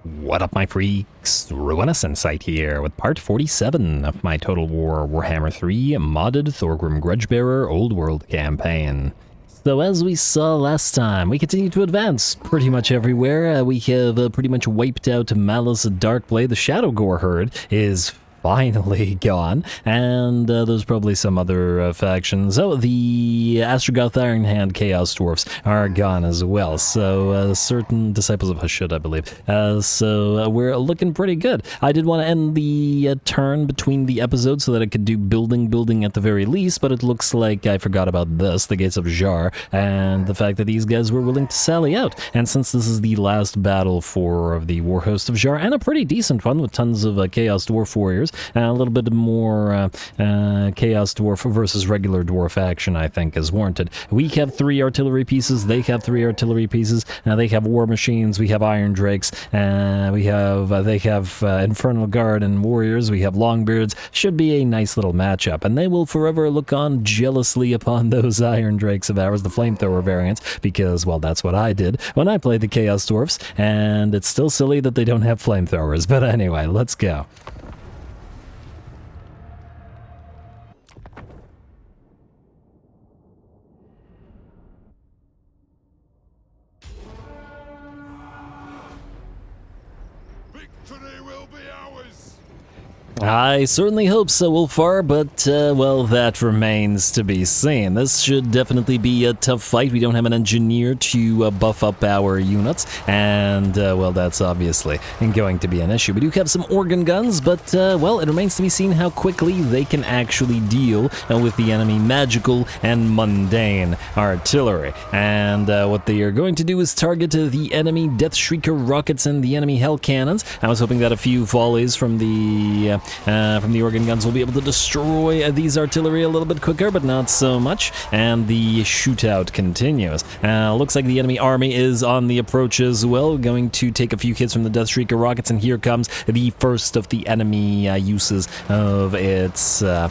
What up, my freaks? RuinusInsight here with part 47 of my Total War Warhammer 3 modded Thorgrim Grudgebearer Old World campaign. So as we saw last time, we continue to advance pretty much everywhere. We have pretty much wiped out Malice Darkblade. The Shadow Gore herd is finally gone, and there's probably some other factions. Oh, the Astrogoth Ironhand Chaos Dwarfs are gone as well, so certain Disciples of Hashut, I believe. So we're looking pretty good. I did want to end the turn between the episodes so that I could do building at the very least, but it looks like I forgot about this, the Gates of Zharr, and the fact that these guys were willing to sally out. And since this is the last battle for the Warhost of Zharr, and a pretty decent one with tons of Chaos Dwarf warriors, a little bit more Chaos Dwarf versus regular Dwarf action, I think, is warranted. We have 3 artillery pieces, they have 3 artillery pieces, they have war machines, we have Iron Drakes, they have Infernal Guard and warriors, we have Longbeards. Should be a nice little matchup, and they will forever look on jealously upon those Iron Drakes of ours, the Flamethrower variants, because, well, that's what I did when I played the Chaos Dwarfs, and it's still silly that they don't have Flamethrowers, but anyway, let's go. I certainly hope so, Wolfar, but, well, that remains to be seen. This should definitely be a tough fight. We don't have an engineer to buff up our units, and, well, that's obviously going to be an issue. We do have some organ guns, but, well, it remains to be seen how quickly they can actually deal with the enemy magical and mundane artillery. And what they are going to do is target the enemy Death Shrieker rockets and the enemy Hell Cannons. I was hoping that a few volleys from the organ guns will be able to destroy these artillery a little bit quicker, but not so much, and the shootout continues. Looks like the enemy army is on the approach as well, going to take a few hits from the Death Shrieker rockets, and here comes the first of the enemy uses of its, I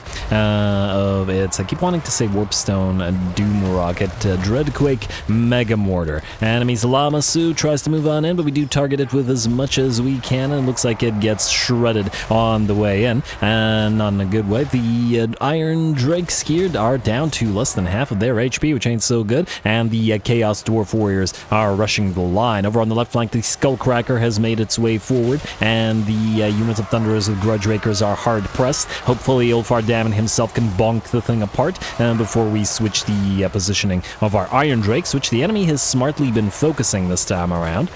keep wanting to say Warpstone Doom Rocket, Dreadquake Mega Mortar. Enemy's Lamasu tries to move on in, but we do target it with as much as we can, and it looks like it gets shredded on the way in, and not in a good way. The Iron Drakes here are down to less than half of their HP, which ain't so good, and the Chaos Dwarf Warriors are rushing the line. Over on the left flank, the Skullcracker has made its way forward, and the units of Thunderers with Grudge Rakers are hard pressed. Hopefully Ulfar Damon himself can bonk the thing apart before we switch the positioning of our Iron Drakes, which the enemy has smartly been focusing this time around.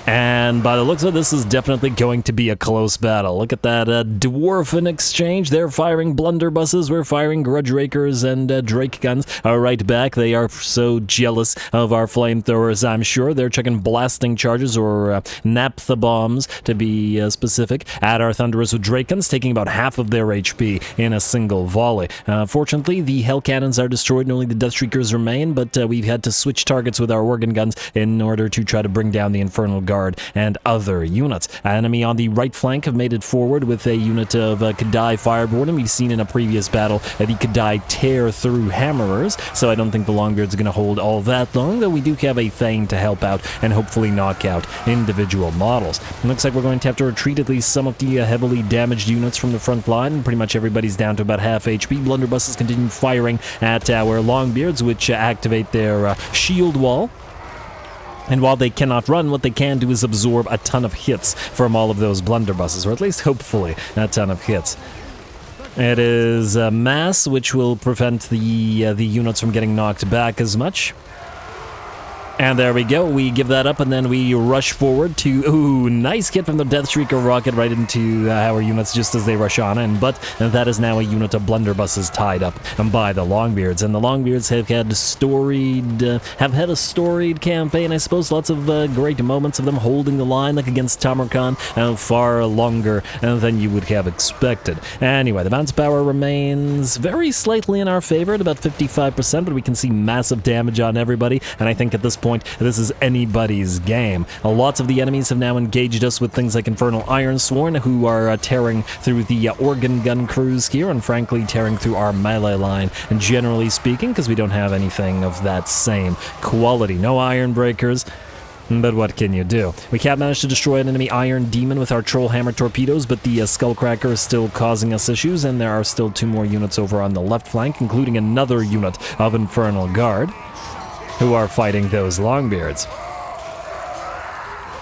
And by the looks of it, this is definitely going to be a close battle. Look at that Dwarfen exchange. They're firing blunderbusses. We're firing Grudge Rakers and Drake guns right back. They are so jealous of our flamethrowers, I'm sure. They're checking blasting charges, or naphtha bombs to be specific, at our Thunderers with Drake guns, taking about half of their HP in a single volley. Fortunately, the Hell Cannons are destroyed and only the Death Shriekers remain, but we've had to switch targets with our organ guns in order to try to bring down the Infernal Guard and other units. Enemy on the right flank have made it forward with a unit of Kadai Fireboard, and we've seen in a previous battle the Kadai tear through Hammerers, so I don't think the Longbeard's going to hold all that long, though we do have a Thane to help out and hopefully knock out individual models. It looks like we're going to have to retreat at least some of the heavily damaged units from the front line, and pretty much everybody's down to about half HP. Blunderbusses continue firing at our Longbeards, which activate their shield wall. And while they cannot run, what they can do is absorb a ton of hits from all of those blunderbusses, or at least hopefully a ton of hits. It is mass, which will prevent the units from getting knocked back as much. And there we go, we give that up, and then we rush forward to, ooh, nice hit from the Death Shrieker rocket right into our units just as they rush on in, but that is now a unit of blunderbusses tied up by the Longbeards, and the Longbeards have had a storied campaign, I suppose, lots of great moments of them holding the line, like against Tamarkan, far longer than you would have expected. Anyway, the bounce power remains very slightly in our favor at about 55%, but we can see massive damage on everybody, and I think at this point, this is anybody's game. Lots of the enemies have now engaged us with things like Infernal Ironsworn, who are tearing through the organ gun crews here, and frankly tearing through our melee line, and generally speaking, because we don't have anything of that same quality. No Iron Breakers, But what can you do? We can't manage to destroy an enemy Iron Demon with our Troll Hammer torpedoes, but the Skullcracker is still causing us issues, and there are still 2 more units over on the left flank, including another unit of Infernal Guard, who are fighting those Longbeards.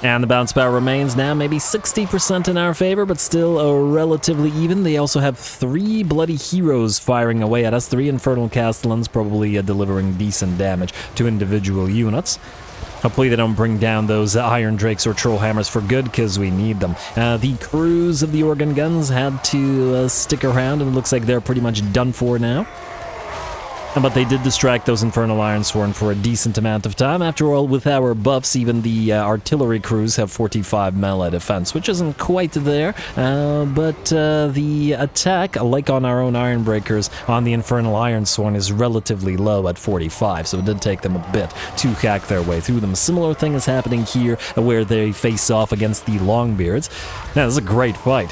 And the bounce power remains now maybe 60% in our favor, but still relatively even. They also have 3 bloody heroes firing away at us, 3 Infernal Castellans, probably delivering decent damage to individual units. Hopefully they don't bring down those Iron Drakes or Troll Hammers for good, because we need them. The crews of the organ guns had to stick around, and it looks like they're pretty much done for now. But they did distract those Infernal Ironsworn for a decent amount of time. After all, with our buffs, even the artillery crews have 45 melee defense, which isn't quite there. But the attack, like on our own Ironbreakers, on the Infernal Ironsworn is relatively low at 45, so it did take them a bit to hack their way through them. A similar thing is happening here, where they face off against the Longbeards. Now, this is a great fight.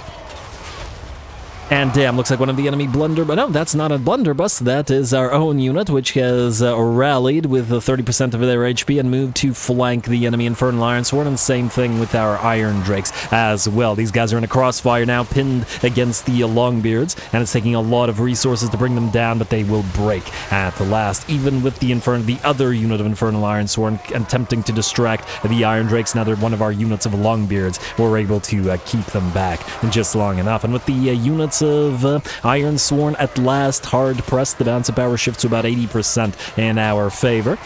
And damn, looks like one of the enemy blunderbuss. No, that's not a blunderbuss. That is our own unit, which has rallied with 30% of their HP and moved to flank the enemy Infernal Ironsworn. And same thing with our Iron Drakes as well. These guys are in a crossfire now, pinned against the Longbeards, and it's taking a lot of resources to bring them down, but they will break at the last. Even with the other unit of Infernal Ironsworn attempting to distract the Iron Drakes, another one of our units of Longbeards, were able to keep them back just long enough. And with the units of Ironsworn at last hard pressed, the bounce of power shifts to about 80% in our favor.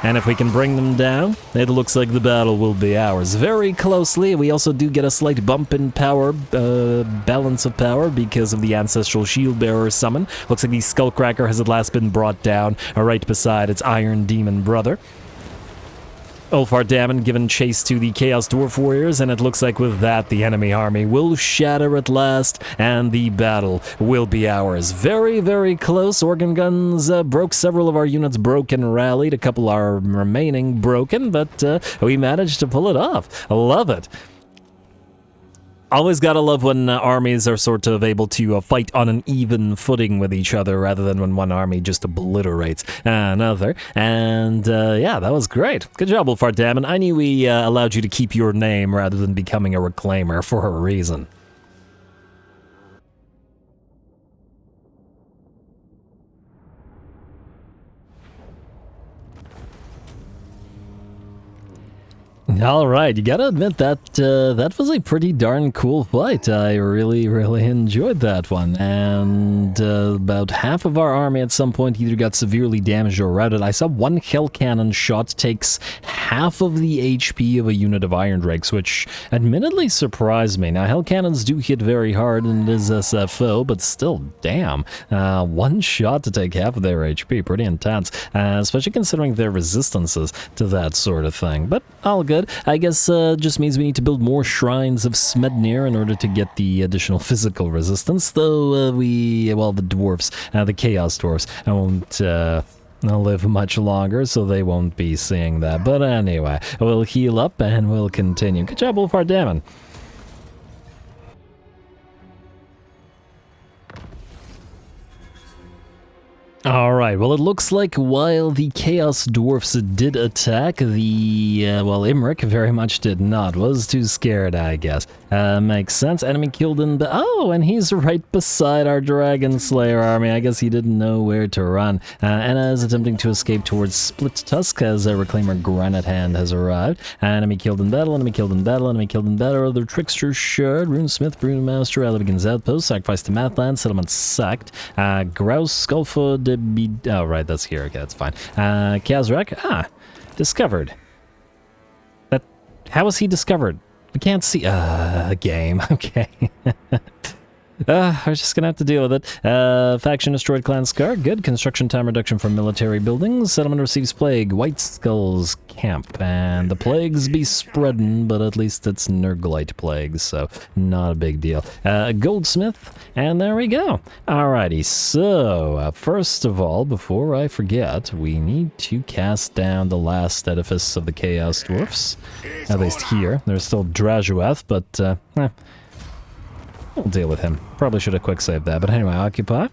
And if we can bring them down, it looks like the battle will be ours. Very closely. We also do get a slight bump in power, balance of power, because of the Ancestral Shieldbearer summon. Looks like the Skullcracker has at last been brought down right beside its Iron Demon brother. Ulfar Dammon given chase to the Chaos Dwarf Warriors, and it looks like with that the enemy army will shatter at last, and the battle will be ours. Very, very close. Organ guns broke. Several of our units broke and rallied. A couple are remaining broken, but we managed to pull it off. I love it. Always gotta love when armies are sort of able to fight on an even footing with each other, rather than when one army just obliterates another. And yeah, that was great. Good job, Ulfar Dammon. I knew we allowed you to keep your name rather than becoming a reclaimer for a reason. All right, you gotta admit that that was a pretty darn cool fight. I really, really enjoyed that one. And about half of our army at some point either got severely damaged or routed. I saw one Hell Cannon shot takes half of the HP of a unit of Iron Drakes, which admittedly surprised me. Now, Hell Cannons do hit very hard in this SFO, but still, damn. One shot to take half of their HP, pretty intense. Especially considering their resistances to that sort of thing. But all good. I guess just means we need to build more shrines of Smednir in order to get the additional physical resistance, though the dwarfs, the Chaos Dwarfs, won't live much longer, so they won't be seeing that. But anyway, we'll heal up and we'll continue. Good job, Ulfar Dammon. Alright, well, it looks like while the Chaos Dwarfs did attack, the, Imrik very much did not. Was too scared, I guess. Makes sense. Enemy killed in the... Oh, and he's right beside our Dragon Slayer army. I guess he didn't know where to run. Anna is attempting to escape towards Split Tusk as a Reclaimer Granite Hand has arrived. Enemy killed in battle, enemy killed in battle, enemy killed in battle. Other Trickster Shard, Runesmith, Brunemaster, Alavigan's Outpost, Sacrifice to Mathland, Settlement sacked. Grouse, Skullfoot, oh, right, that's here. Okay, that's fine. Karaz-a-Karak, discovered. But how was he discovered? We can't see. Game. Okay. We're just gonna have to deal with it. Faction destroyed Clan Scar. Good. Construction time reduction for military buildings. Settlement receives plague. White Skull's camp. And the plagues be spreading, but at least it's Nurglite plagues, so not a big deal. Goldsmith, and there we go. Alrighty, so first of all, before I forget, we need to cast down the last edifice of the Chaos Dwarfs. At least here. There's still Drajuath, but we'll deal with him. Probably should have quick saved that, but anyway, occupy.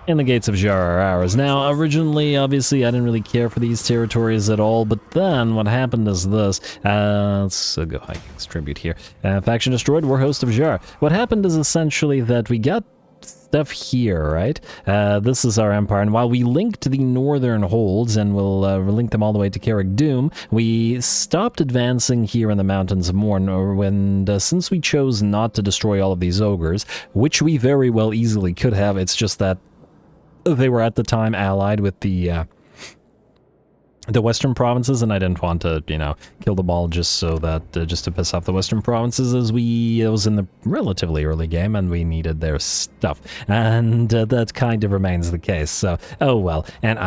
And the gates of Zharr are ours. Now, originally, obviously, I didn't really care for these territories at all, but then what happened is this. Let's go Vikings tribute here. Faction destroyed, we're host of Zharr. What happened is essentially that we got stuff here, right? This is our empire, and while we linked the northern holds, and we'll link them all the way to Carrick Doom, we stopped advancing here in the Mountains of Morn, when since we chose not to destroy all of these ogres, which we very well easily could have, it's just that they were at the time allied with the western provinces, and I didn't want to, you know, kill them all just so that, just to piss off the western provinces, as it was in the relatively early game, and we needed their stuff. And that kind of remains the case, so, oh well. And,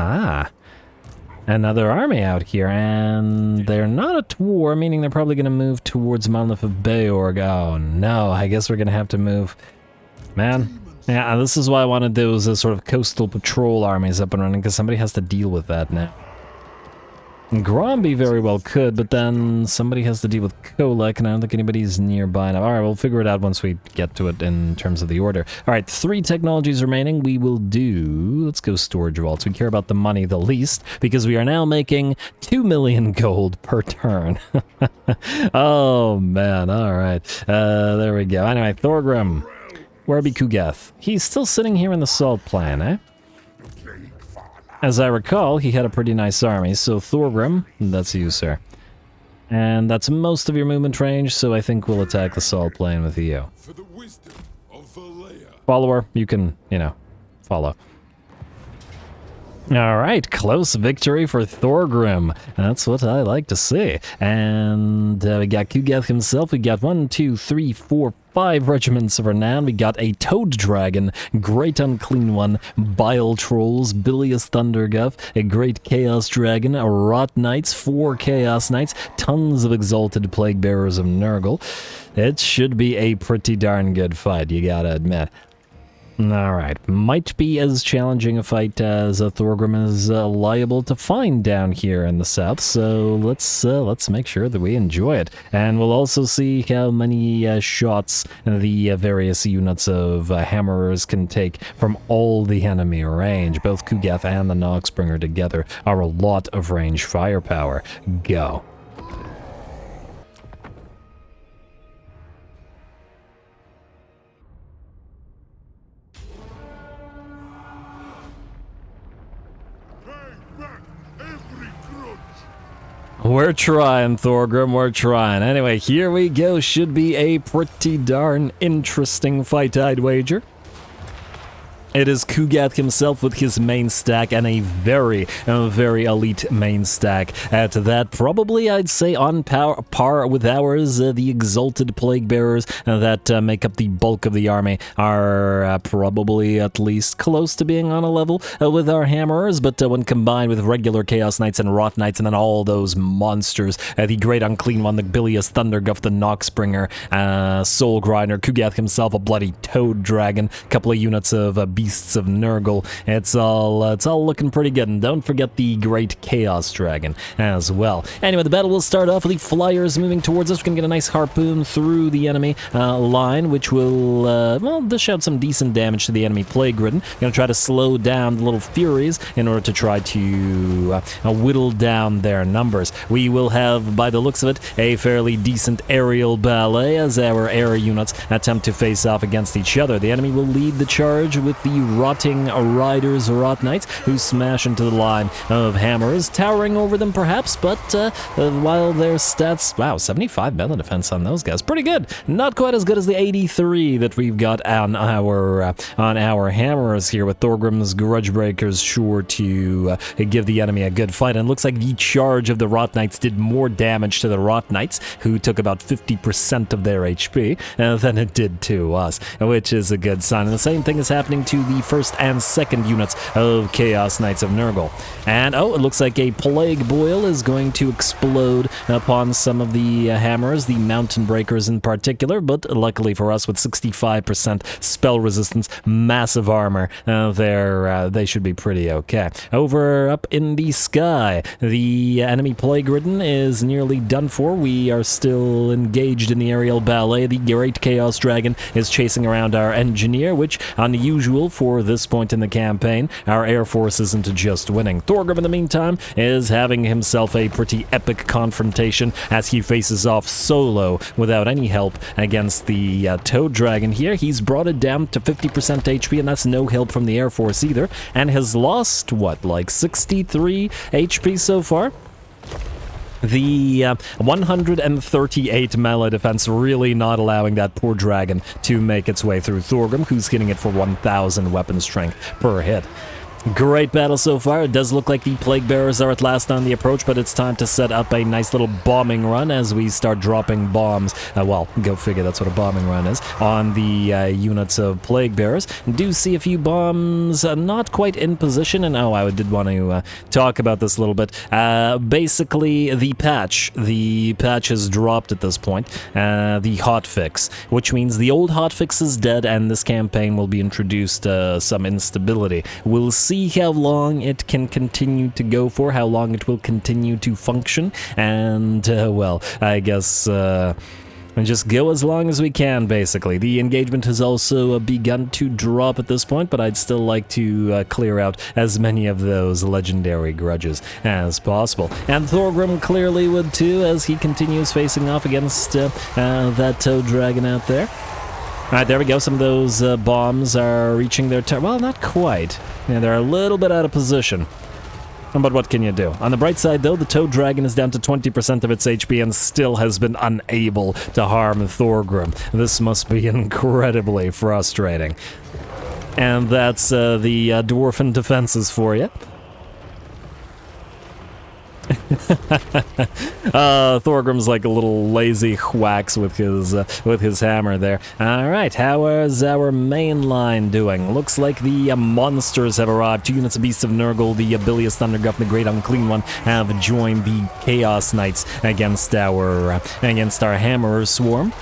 another army out here, and they're not at war, meaning they're probably going to move towards Monolith of Beorg. Oh no, I guess we're going to have to move, man. Yeah, this is why I wanted those sort of coastal patrol armies up and running, because somebody has to deal with that now. And Gromby very well could, but then somebody has to deal with Kolek, and I don't think anybody's nearby now. Alright, we'll figure it out once we get to it in terms of the order. Alright, 3 technologies remaining. We will do... Let's go storage vaults. We care about the money the least, because we are now making 2 million gold per turn. Oh, man. Alright. There we go. Anyway, Thorgrim. Where be Kugath? He's still sitting here in the salt plain, eh? As I recall, he had a pretty nice army, so Thorgrim, that's you, sir. And that's most of your movement range, so I think we'll attack the salt plain with you. Follower, you can, you know, follow. Alright, close victory for Thorgrim. That's what I like to see. And we got Kugath himself. We got 1, 2, 3, 4, 5 regiments of renown. We got a Toad Dragon, Great Unclean One, Bile Trolls, Bilious Thunderguff, a Great Chaos Dragon, a Rot Knights, 4 Chaos Knights, tons of Exalted Plague Bearers of Nurgle. It should be a pretty darn good fight, you gotta admit. Alright, might be as challenging a fight as Thorgrim is liable to find down here in the south, so let's make sure that we enjoy it. And we'll also see how many shots the various units of hammerers can take from all the enemy range. Both Kugath and the Noxbringer together are a lot of range firepower. Go. We're trying, Thorgrim, we're trying. Anyway, here we go. Should be a pretty darn interesting fight, I'd wager. It is Kugath himself with his main stack, and a very elite main stack. At that, probably I'd say on par with ours. The Exalted Plague Bearers that make up the bulk of the army are probably at least close to being on a level with our Hammerers, but when combined with regular Chaos Knights and Rot Knights, and then all those monsters, the Great Unclean One, the Bilious Thunderguff, the Noxbringer, Soul Grinder, Kugath himself, a bloody Toad Dragon, a couple of units of Beasts of Nurgle. It's all looking pretty good, and don't forget the Great Chaos Dragon as well. Anyway, the battle will start off with the Flyers moving towards us. We're gonna get a nice harpoon through the enemy line, which will, well, dish out some decent damage to the enemy Plague Ridden. Gonna try to slow down the little Furies in order to try to whittle down their numbers. We will have, by the looks of it, a fairly decent aerial ballet as our air units attempt to face off against each other. The enemy will lead the charge with the Rotting Riders, Rot Knights, who smash into the line of hammers, towering over them perhaps, but while their stats, wow, 75 melee defense on those guys, pretty good. Not quite as good as the 83 that we've got on our hammers here, with Thorgrim's Grudgebreakers sure to give the enemy a good fight. And it looks like the charge of the Rot Knights did more damage to the Rot Knights, who took about 50% of their HP, than it did to us, which is a good sign. And the same thing is happening to the first and second units of Chaos Knights of Nurgle. And, oh, it looks like a Plague Boil is going to explode upon some of the hammers, the Mountain Breakers in particular, but luckily for us, with 65% spell resistance, massive armor, they should be pretty okay. Over up in the sky, the enemy Plague Ridden is nearly done for. We are still engaged in the aerial ballet. The Great Chaos Dragon is chasing around our Engineer, which, unusual for this point in the campaign. Our Air Force isn't just winning. Thorgrim, in the meantime, is having himself a pretty epic confrontation as he faces off solo without any help against the Toad Dragon here. He's brought it down to 50% HP, and that's no help from the Air Force either, and has lost, what, like 63 HP so far? The 138 melee defense really not allowing that poor dragon to make its way through Thorgrim, who's hitting it for 1,000 weapon strength per hit. Great battle so far. It does look like the Plague Bearers are at last on the approach, but it's time to set up a nice little bombing run as we start dropping bombs. Well, go figure, that's what a bombing run is. On the units of Plague Bearers. Do see a few bombs not quite in position, and I did want to talk about this a little bit. Basically, the patch has dropped at this point. The hotfix, which means the old hotfix is dead, and this campaign will be introduced some instability. We'll see how long it can continue to go for, how long it will continue to function, and, well, I guess, just go as long as we can, basically. The engagement has also begun to drop at this point, but I'd still like to clear out as many of those legendary grudges as possible. And Thorgrim clearly would too, as he continues facing off against that Toad Dragon out there. Alright, there we go. Some of those bombs are reaching their turn. Well, not quite. Yeah, they're a little bit out of position. But what can you do? On the bright side, though, the Toad Dragon is down to 20% of its HP and still has been unable to harm Thorgrim. This must be incredibly frustrating. And that's the Dwarfen defenses for you. Thorgrim's like a little lazy whacks with his hammer there. Alright, how is our main line doing? Looks like the monsters have arrived. 2 units of Beasts of Nurgle, the Bilious Thunderguff, and the Great Unclean One have joined the Chaos Knights against our Hammerer Swarm.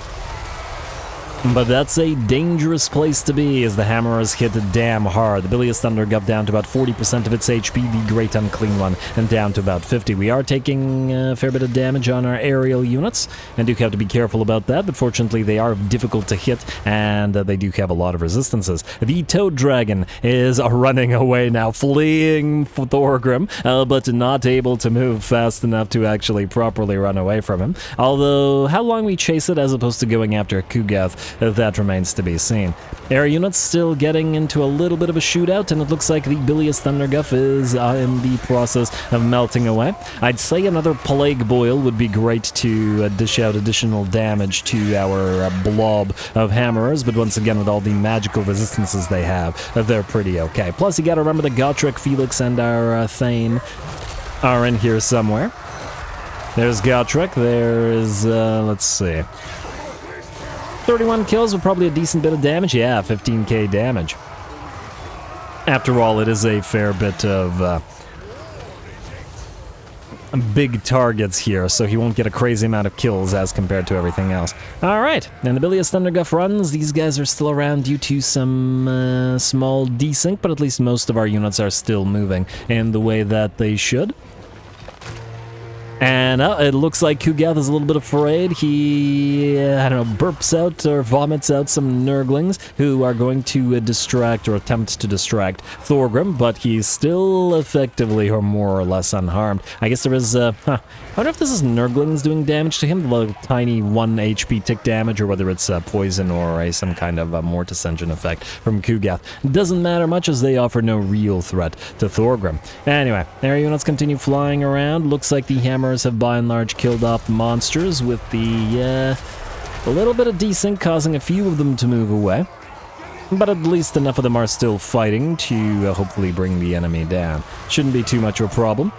But that's a dangerous place to be, as the Hammerers hit damn hard. The Bilious Thunderguff down to about 40% of its HP, the Great Unclean One, and down to about 50. We are taking a fair bit of damage on our aerial units, and do have to be careful about that, but fortunately they are difficult to hit, and they do have a lot of resistances. The Toad Dragon is running away now, fleeing Thorgrim, but not able to move fast enough to actually properly run away from him. Although, how long we chase it as opposed to going after Kugath, that remains to be seen. Air units still getting into a little bit of a shootout, and it looks like the Bilious Thunderguff is in the process of melting away. I'd say another Plague Boil would be great to dish out additional damage to our blob of Hammerers, but once again, with all the magical resistances they have, they're pretty okay. Plus, you gotta remember the Gotrek, Felix, and our Thane are in here somewhere. There's Gotrek, there's, let's see, 31 kills with probably a decent bit of damage. Yeah, 15k damage. After all, it is a fair bit of big targets here, so he won't get a crazy amount of kills as compared to everything else. Alright, and the Bilious Thunderguff runs. These guys are still around due to some small desync, but at least most of our units are still moving in the way that they should. And it looks like Kugath is a little bit afraid. He, I don't know, burps out or vomits out some Nurglings who are going to distract or attempt to distract Thorgrim, but he's still effectively or more or less unharmed. I guess there is, I wonder if this is Nurglings doing damage to him, the little tiny 1 HP tick damage, or whether it's poison or some kind of Mortis Engine effect from Kugath. It doesn't matter much, as they offer no real threat to Thorgrim. Anyway, air units continue flying around. Looks like the Hammers have by and large killed off the monsters, with the a little bit of desync causing a few of them to move away. But at least enough of them are still fighting to hopefully bring the enemy down. Shouldn't be too much of a problem.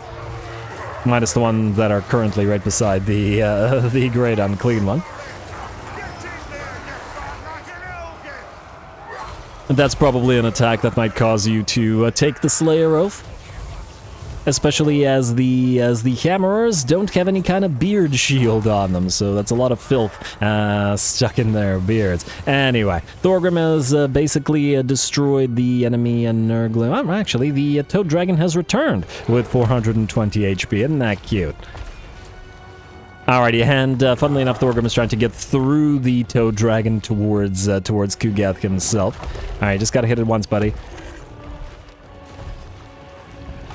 Minus the ones that are currently right beside the Great Unclean One. That's probably an attack that might cause you to take the Slayer Oath. Especially as the Hammerers don't have any kind of beard shield on them, so that's a lot of filth stuck in their beards. Anyway, Thorgrim has basically destroyed the enemy and Nurgle. Well, actually, the Toad Dragon has returned with 420 HP. Isn't that cute? Alrighty, and funnily enough, Thorgrim is trying to get through the toad dragon towards Kugath himself. Alright, just gotta hit it once, buddy.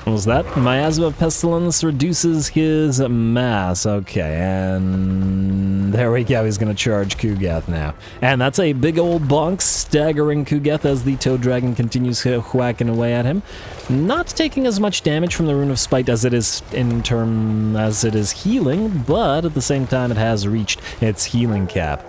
What was that? Miasma of Pestilence reduces his mass. Okay, and there we go. He's going to charge Kugath now. And that's a big old bonk, staggering Kugath as the Toad Dragon continues whacking away at him. Not taking as much damage from the Rune of Spite as it is healing, but at the same time it has reached its healing cap.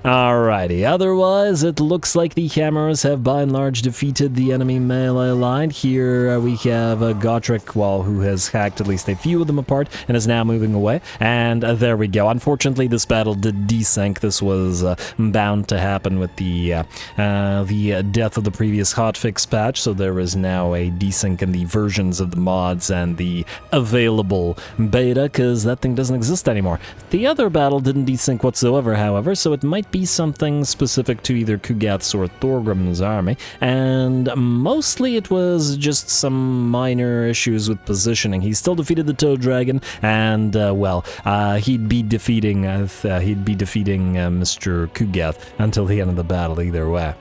Alrighty, otherwise it looks like the Hammers have by and large defeated the enemy melee line. Here we have Gotrek, well, who has hacked at least a few of them apart and is now moving away. And there we go. Unfortunately, this battle did desync. This was bound to happen with the death of the previous hotfix patch, so there is now a desync in the versions of the mods and the available beta, because that thing doesn't exist anymore. The other battle didn't desync whatsoever, however, so it might be something specific to either Kugath's or Thorgrim's army, and mostly it was just some minor issues with positioning. He still defeated the Toad Dragon, and he'd be defeating Mr. Kugath until the end of the battle either way.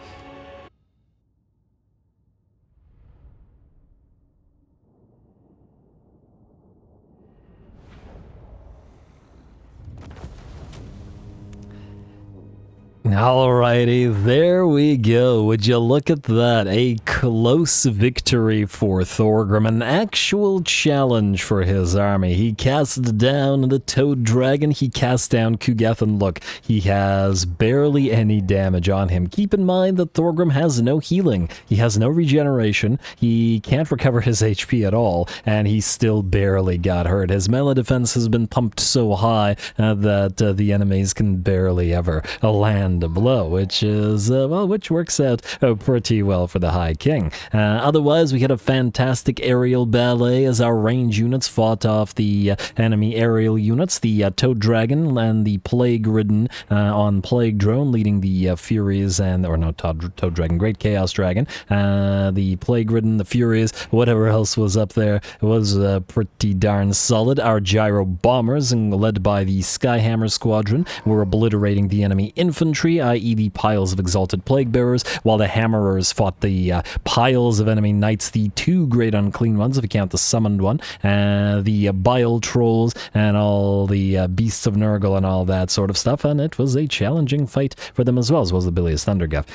Alrighty, there we go. Would you look at that? A close victory for Thorgrim, an actual challenge for his army. He cast down the Toad Dragon, he cast down Kugath, and look, he has barely any damage on him. Keep in mind that Thorgrim has no healing, he has no regeneration, he can't recover his HP at all, and he still barely got hurt. His melee defense has been pumped so high that the enemies can barely ever land a blow, which is, which works out pretty well for the High King. Otherwise, we had a fantastic aerial ballet as our range units fought off the enemy aerial units, the Toad Dragon and the Plague-ridden on Plague Drone, leading the Furies and, or no, Toad Dragon, Great Chaos Dragon, the Plague-ridden, the Furies, whatever else was up there, was pretty darn solid. Our Gyro Bombers, led by the Skyhammer Squadron, were obliterating the enemy infantry, i.e. the piles of exalted plague bearers, while the hammerers fought the piles of enemy knights, the two great unclean ones, if you count the summoned one, the bile trolls, and all the beasts of Nurgle and all that sort of stuff, and it was a challenging fight for them as well, as was the Bilious Thunderguff.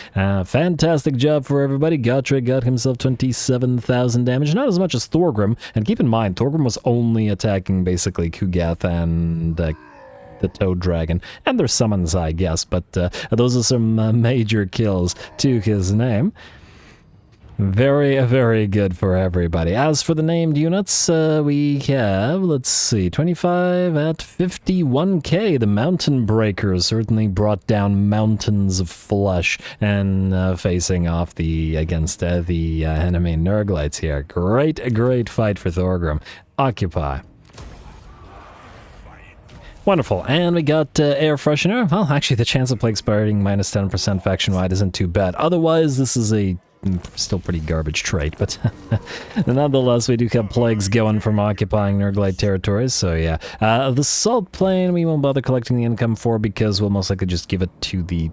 Fantastic job for everybody. Gotrek got himself 27,000 damage, not as much as Thorgrim, and keep in mind, Thorgrim was only attacking basically Kugath and the Toad Dragon, and their summons, I guess, but those are some major kills to his name. Very, very good for everybody. As for the named units, we have, let's see, 25 at 51k. The Mountain Breakers certainly brought down mountains of flesh and facing off against the enemy Nurglites here. Great fight for Thorgrim. Occupy. Wonderful, and we got air freshener. Well, actually, the chance of plague spreading minus 10% faction-wide isn't too bad. Otherwise, this is a still pretty garbage trait, but nonetheless, we do have plagues going from occupying Nurglite territories, so yeah. The Salt Plain, we won't bother collecting the income for because we'll most likely just give it to the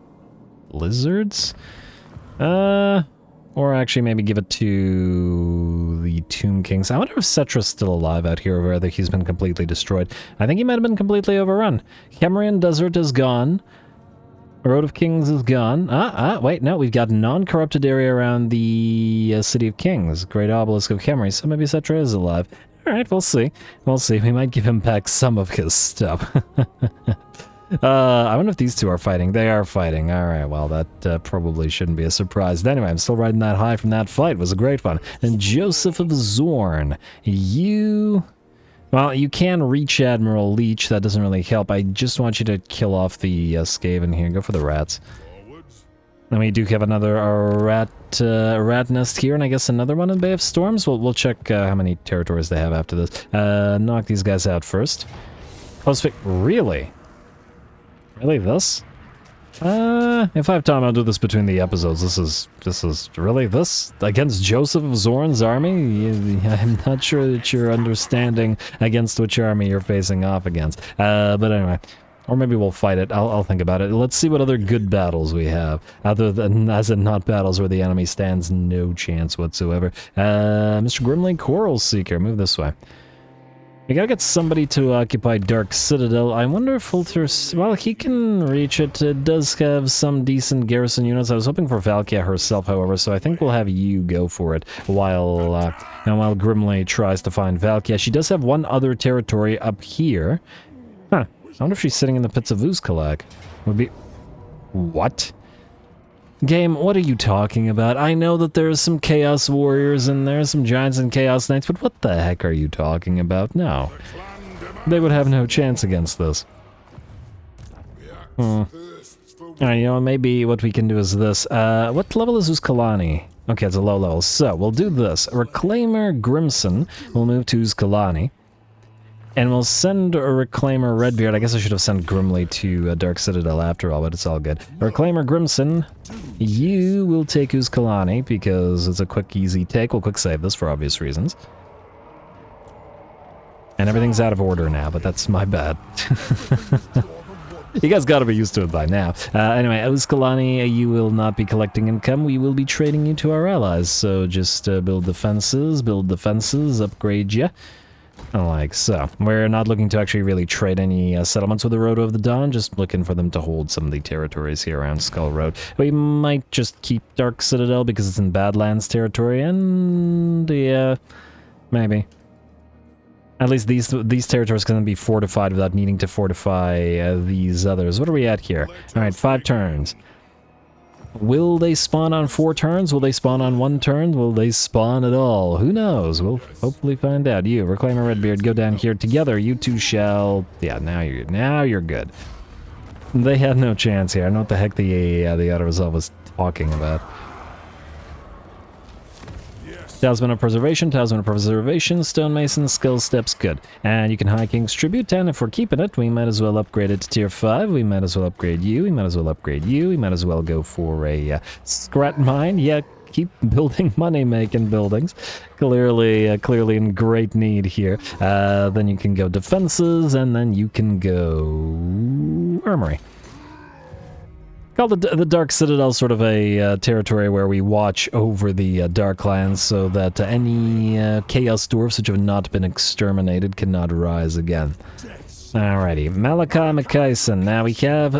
lizards. Or actually maybe give it to the Tomb Kings. I wonder if Cetra's still alive out here, or whether he's been completely destroyed. I think he might have been completely overrun. Khemrian Desert is gone. Road of Kings is gone. Wait, no, we've got non-corrupted area around the City of Kings. Great Obelisk of Khemri, so maybe Cetra is alive. Alright, we'll see. We'll see. We might give him back some of his stuff. I wonder if these two are fighting. They are fighting. Alright, well, that probably shouldn't be a surprise. But anyway, I'm still riding that high from that fight. It was a great one. And Joseph of Zorn, well, you can reach Admiral Leech. That doesn't really help. I just want you to kill off the Skaven here. Go for the rats. And we do have another rat nest here, and I guess another one in Bay of Storms. We'll check how many territories they have after this. Knock these guys out first. Really? Really, this? If I have time, I'll do this between the episodes. This is really this against Joseph of Zorn's army. I'm not sure that you're understanding against which army you're facing off against. But anyway, or maybe we'll fight it. I'll think about it. Let's see what other good battles we have, other than as in not battles where the enemy stands no chance whatsoever. Mr. Grimly Coral Seeker, move this way. We gotta get somebody to occupy Dark Citadel. I wonder if Fulter's... Well, he can reach it. It does have some decent garrison units. I was hoping for Valkia herself, however, so I think we'll have you go for it while Grimly tries to find Valkia. She does have one other territory up here. Huh. I wonder if she's sitting in the pits of Uzkalak. Would be... What? Game, what are you talking about? I know that there's some Chaos Warriors in there, some Giants and Chaos Knights, but what the heck are you talking about? No. They would have no chance against this. Alright, you know, maybe what we can do is this. What level is Uzkalani? Okay, it's a low level. So, we'll do this. Reclaimer Grimson will move to Uzkalani. And we'll send a Reclaimer Redbeard. I guess I should have sent Grimly to Dark Citadel after all, but it's all good. Reclaimer Grimson, you will take Uzkalani because it's a quick, easy take. We'll quick save this for obvious reasons. And everything's out of order now, but that's my bad. You guys gotta be used to it by now. Anyway, Uzkalani, you will not be collecting income. We will be trading you to our allies. So just build defenses, upgrade you. Like so. We're not looking to actually really trade any settlements with the Road of the Dawn, just looking for them to hold some of the territories here around Skull Road. We might just keep Dark Citadel because it's in Badlands territory, and yeah, maybe. At least these territories can be fortified without needing to fortify these others. What are we at here? Alright, 5 turns. Will they spawn on 4 turns? Will they spawn on 1 turn? Will they spawn at all? Who knows? We'll hopefully find out. You, Reclaimer Redbeard, go down here together. You two shall... Yeah, now you're good. They had no chance here. I don't know what the heck the auto-resolve was talking about. Talisman of Preservation, Stonemason, Skill Steps, good. And you can high King's Tribute, and if we're keeping it, we might as well upgrade it to Tier 5, we might as well upgrade you, we might as well upgrade you, we might as well go for a Scrat Mine, yeah, keep building money-making buildings. Clearly in great need here. Then you can go Defenses, and then you can go Armory. Call the Dark Citadel sort of a territory where we watch over the Darklands so that any Chaos Dwarfs which have not been exterminated cannot rise again. Alrighty, Malachi McKayson. Now we have...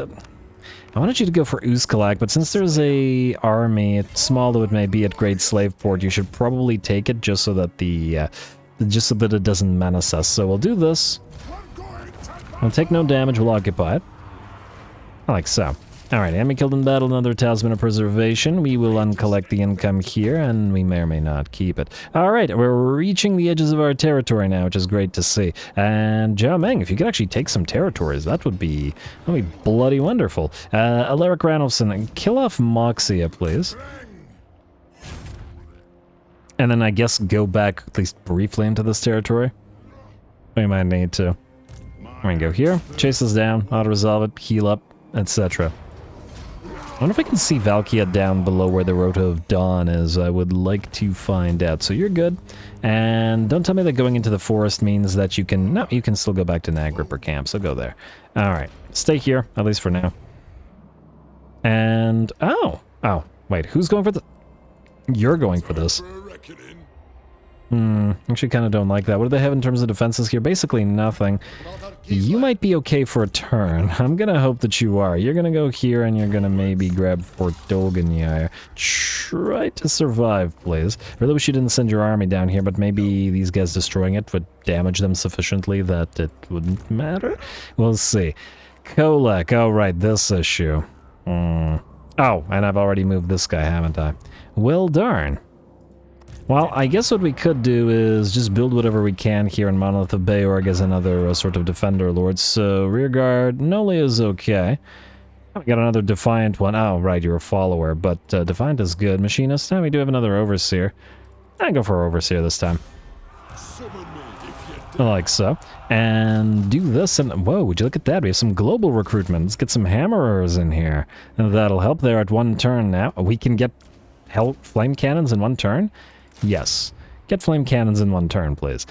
I wanted you to go for Uzkalak, but since there's a army, small though it may be, at Great Slaveport, you should probably take it just so that just so that it doesn't menace us. So we'll do this. We'll take no damage, we'll occupy it. Like so. Alright, enemy killed in battle, another Talisman of Preservation. We will uncollect the income here, and we may or may not keep it. Alright, we're reaching the edges of our territory now, which is great to see. And Jiao Meng, if you could actually take some territories, that would be bloody wonderful. Alaric Ranulfson, kill off Moxia, please. And then I guess go back, at least briefly, into this territory. We might need to. We can go here, chase us down, auto-resolve it, heal up, etc. I wonder if I can see Valkia down below where the Road of Dawn is. I would like to find out. So you're good. And don't tell me that going into the forest means that you can... No, you can still go back to Nagripper Camp, so go there. Alright, stay here, at least for now. And... Oh! Oh, wait, who's going for the... You're going for this. Actually kind of don't like that. What do they have in terms of defenses here? Basically nothing. You might be okay for a turn. I'm gonna hope that you are. You're gonna go here and you're gonna maybe grab Fort Dolgenjaer. Try to survive, please. Really wish you didn't send your army down here, but maybe these guys destroying it would damage them sufficiently that it wouldn't matter? We'll see. Kolek, oh right, this issue. Oh, and I've already moved this guy, haven't I? Well, darn. Well, I guess what we could do is just build whatever we can here in Monolith of Beorg as another sort of defender lord. So, rearguard, Noli is okay. We got another Defiant one. Oh, right, you're a follower, but Defiant is good. Machinist, we do have another Overseer. I go for Overseer this time. like so, and do this, and whoa, would you look at that, we have some global recruitment. Let's get some hammerers in here, and that'll help. There at 1 turn now. We can get flame cannons in 1 turn? Yes. Get flame cannons in 1 turn, please.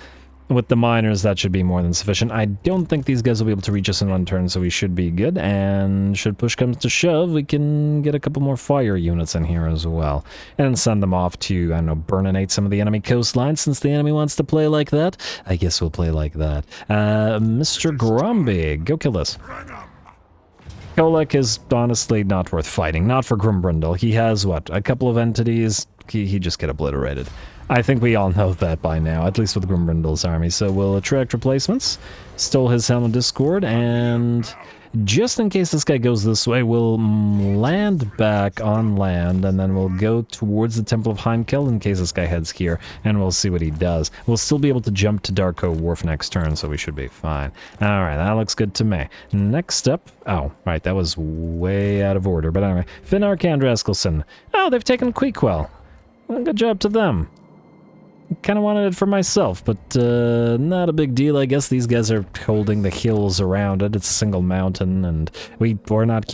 With the miners, that should be more than sufficient. I don't think these guys will be able to reach us in 1 turn, so we should be good. And should push comes to shove, we can get a couple more fire units in here as well. And send them off to, I don't know, burninate some of the enemy coastline. Since the enemy wants to play like that, I guess we'll play like that. Mr. Grumby, go kill this. Kolek is honestly not worth fighting. Not for Grimbrindle. He has, what, a couple of entities? He just get obliterated. I think we all know that by now, at least with Grimbrindle's army. So we'll attract replacements, stole his Helm of Discord, and just in case this guy goes this way, we'll land back on land, and then we'll go towards the Temple of Heimkel in case this guy heads here, and we'll see what he does. We'll still be able to jump to Darko Wharf next turn, so we should be fine. Alright, that looks good to me. Next up, oh, right, that was way out of order, but anyway, Finnark and Raskelson. Oh, they've taken Queequel. Well, good job to them. Kind of wanted it for myself, but not a big deal. I guess these guys are holding the hills around it. It's a single mountain, and we're not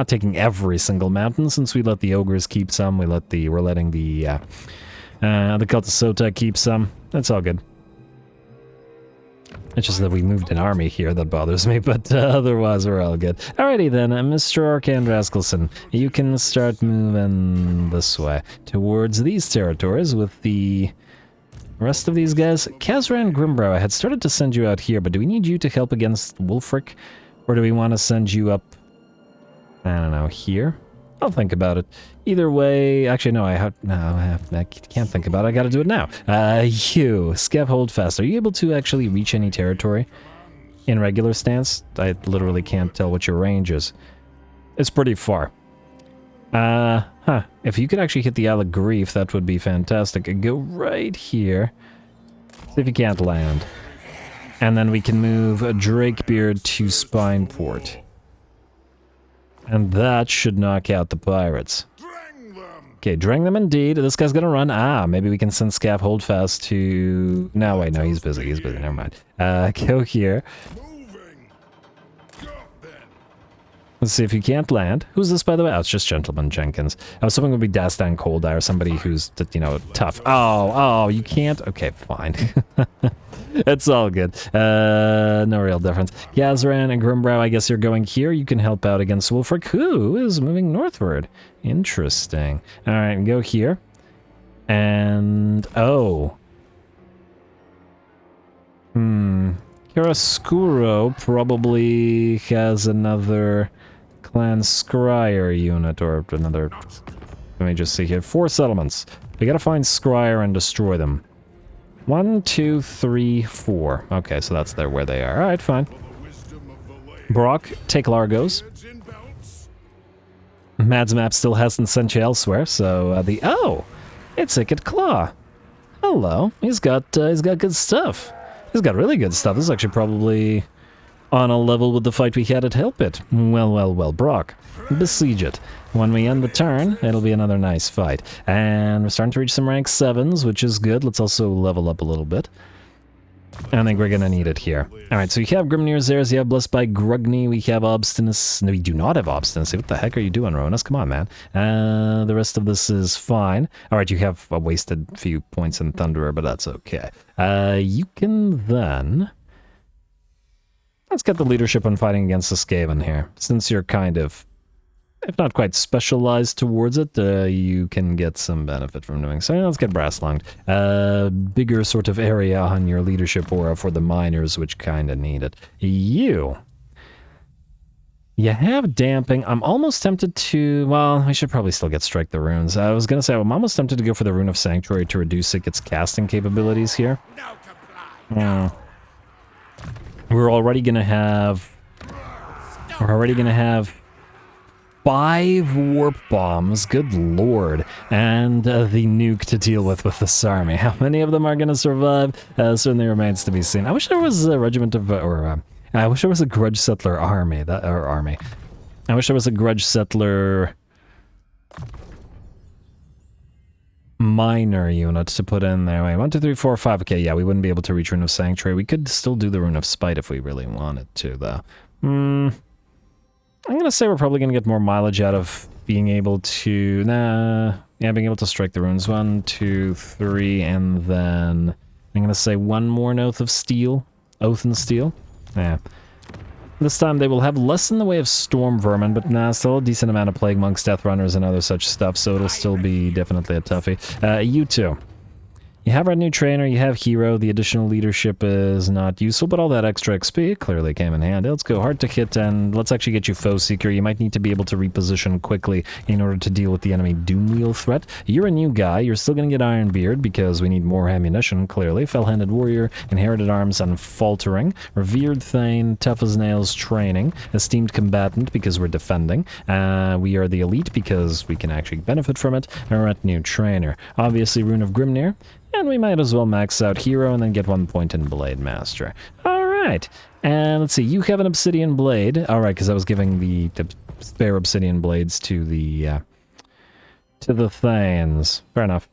taking every single mountain since we let the ogres keep some. We're letting the Cult of Sota keep some. That's all good. It's just that we moved an army here that bothers me, but otherwise we're all good. Alrighty then, Mr. Arkand Raskelson, you can start moving this way towards these territories with the rest of these guys. Kazran Grimbrow, I had started to send you out here, but do we need you to help against Wulfric? Or do we want to send you up, I don't know, here? I'll think about it. Either way, actually no, I can't think about it, I gotta do it now. You, Skev Holdfast, are you able to actually reach any territory in regular stance? I literally can't tell what your range is. It's pretty far. If you could actually hit the Isle of Grief, that would be fantastic. Go right here. See if you can't land. And then we can move Drakebeard to Spineport. And that should knock out the pirates. Okay, drang them indeed. This guy's gonna run. Maybe we can send Scav Holdfast to... No, wait, no, he's busy, never mind. Go here. Let's see if you can't land. Who's this, by the way? Oh, it's just Gentleman Jenkins. I was hoping it would be Dastan Coldire, somebody who's, you know, tough. Oh, you can't? Okay, fine. It's all good. No real difference. Gazran and Grimbrow, I guess you're going here. You can help out against Wulfric, who is moving northward. Interesting. All right, go here. And, oh. Karaskuro probably has another Clan Scryer unit, or another... Let me just see here. 4 settlements. We gotta find Scryer and destroy them. 1, 2, 3, 4. Okay, so that's where they are. Alright, fine. Brock, take Largos. Mads Map still hasn't sent you elsewhere, so oh! It's Icket Claw. Hello. He's got good stuff. He's got really good stuff. This is actually probably on a level with the fight we had at Hellpit. Well, Brock. Besiege it. When we end the turn, it'll be another nice fight. And we're starting to reach some rank 7s, which is good. Let's also level up a little bit. I think we're gonna need it here. Alright, so you have Grimnir's Zares, you have Blessed by Grugny, we have Obstinacy. No, we do not have Obstinacy. What the heck are you doing, Ruinous? Come on, man. The rest of this is fine. Alright, you have a wasted few points in Thunderer, but that's okay. You can then... Let's get the leadership on fighting against the Skaven here. Since you're kind of, if not quite specialized towards it, you can get some benefit from doing so. Let's get Brasslunged. Bigger sort of area on your leadership aura for the miners, which kind of need it. You have Damping. I'm almost tempted to... Well, we should probably still get Strike the Runes. I was going to say, I'm almost tempted to go for the Rune of Sanctuary to reduce its casting capabilities here. We're already gonna have 5 warp bombs, good lord, and the nuke to deal with this army. How many of them are gonna survive? Certainly remains to be seen. I wish there was a regiment of, I wish there was a Grudge Settler army, I wish there was a Grudge Settler minor unit to put in there. Wait, 1, 2, 3, 4, 5. Okay, yeah, we wouldn't be able to reach Rune of Sanctuary. We could still do the Rune of Spite if we really wanted to, though. I'm gonna say we're probably gonna get more mileage out of being able to... being able to strike the runes. 1, 2, 3, and then... I'm gonna say one more Oath of Steel. Oath and Steel. Yeah. This time they will have less in the way of Storm Vermin, but still a decent amount of Plague Monks, Death Runners, and other such stuff, so it'll still be definitely a toughie. You two. You have our new trainer, you have hero, the additional leadership is not useful, but all that extra XP clearly came in handy. Let's go hard to hit, and let's actually get you Foe Seeker. You might need to be able to reposition quickly in order to deal with the enemy Doomwheel threat. You're a new guy, you're still gonna get Ironbeard because we need more ammunition, clearly. Fell-Handed Warrior, Inherited Arms, and Faltering. Revered Thane, Tough as Nails training. Esteemed Combatant because we're defending. We are the Elite because we can actually benefit from it. And we're at new Trainer. Obviously, Rune of Grimnir. And we might as well max out Hero and then get 1 point in Blade Master. Alright. And let's see, you have an Obsidian Blade. Alright, because I was giving the spare Obsidian Blades to the Thanes. Fair enough.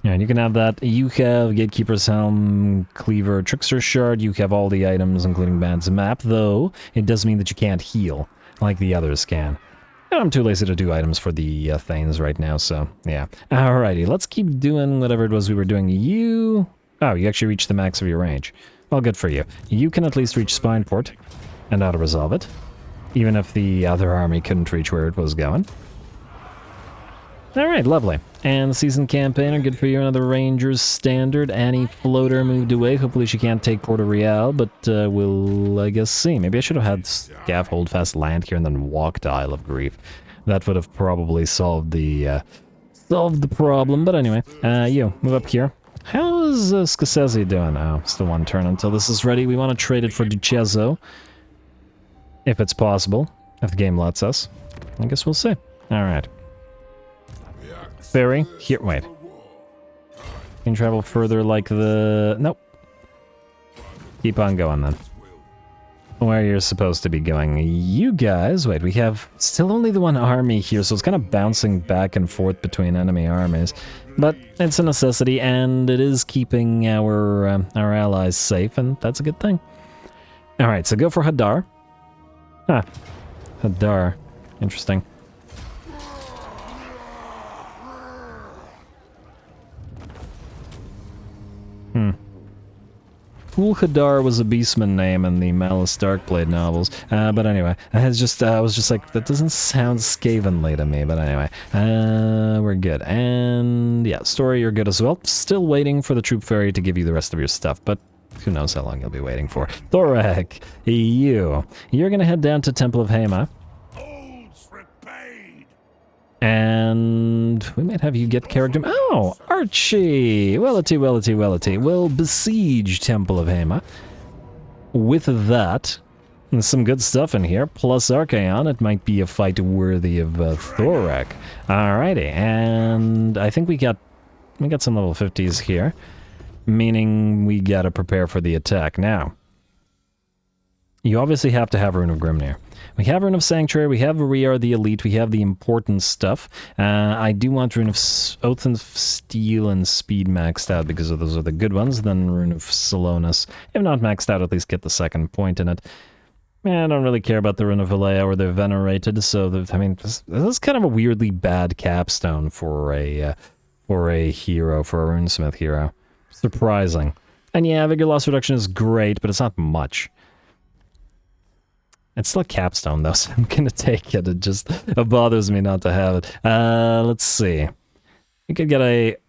Yeah, and you can have that. You have Gatekeeper's Helm, Cleaver, Trickster Shard. You have all the items, including Band's Map, though it does mean that you can't heal, like the others can. I'm too lazy to do items for the Thanes right now, so yeah. Alrighty, let's keep doing whatever it was we were doing. You... Oh, you actually reached the max of your range. Well, good for you. You can at least reach Spineport and auto-resolve it, even if the other army couldn't reach where it was going. Alright, lovely. And Seasoned Campaigner, good for you. Another Ranger's Standard. Annie Floater moved away. Hopefully she can't take Port Real, but we'll, I guess, see. Maybe I should have had Scav Holdfast land here and then walk to Isle of Grief. That would have probably solved the problem. But anyway, you, move up here. How is Scasezi doing? Oh, still one turn until this is ready. We want to trade it for Duchezzo, if it's possible, if the game lets us. I guess we'll see. Alright. Ferry, here, wait. You can travel further like the... Nope. Keep on going then. Where you're supposed to be going. You guys, wait, we have still only the one army here, so it's kind of bouncing back and forth between enemy armies. But it's a necessity, and it is keeping our allies safe, and that's a good thing. Alright, so go for Hadar. Huh. Hadar. Interesting. Fool Hadar was a Beastman name in the Malice Darkblade novels, but anyway, I was just like, that doesn't sound Skavenly to me, but anyway, we're good. And yeah, story, you're good as well. Still waiting for the Troop Ferry to give you the rest of your stuff, but who knows how long you'll be waiting for. Thorak, you're gonna head down to Temple of Hema. And we might have you get character... Oh, Archie! Wellity. We'll besiege Temple of Hema. With that, there's some good stuff in here. Plus Archaon, it might be a fight worthy of Thorak. Alrighty, and I think we got some level 50s here. Meaning we gotta prepare for the attack. Now, you obviously have to have Rune of Grimnir. We have Rune of Sanctuary, we have Riar the Elite, we have the important stuff. I do want Rune of Oath and Steel and Speed maxed out because those are the good ones. Then Rune of Salonis, if not maxed out, at least get the second point in it. I don't really care about the Rune of Valea or the Venerated, so I mean, this is kind of a weirdly bad capstone for a hero, for a Runesmith hero. Surprising. And yeah, Vigor Loss Reduction is great, but it's not much. It's still a capstone though, so I'm gonna take it. It bothers me not to have it. Let's see. You could get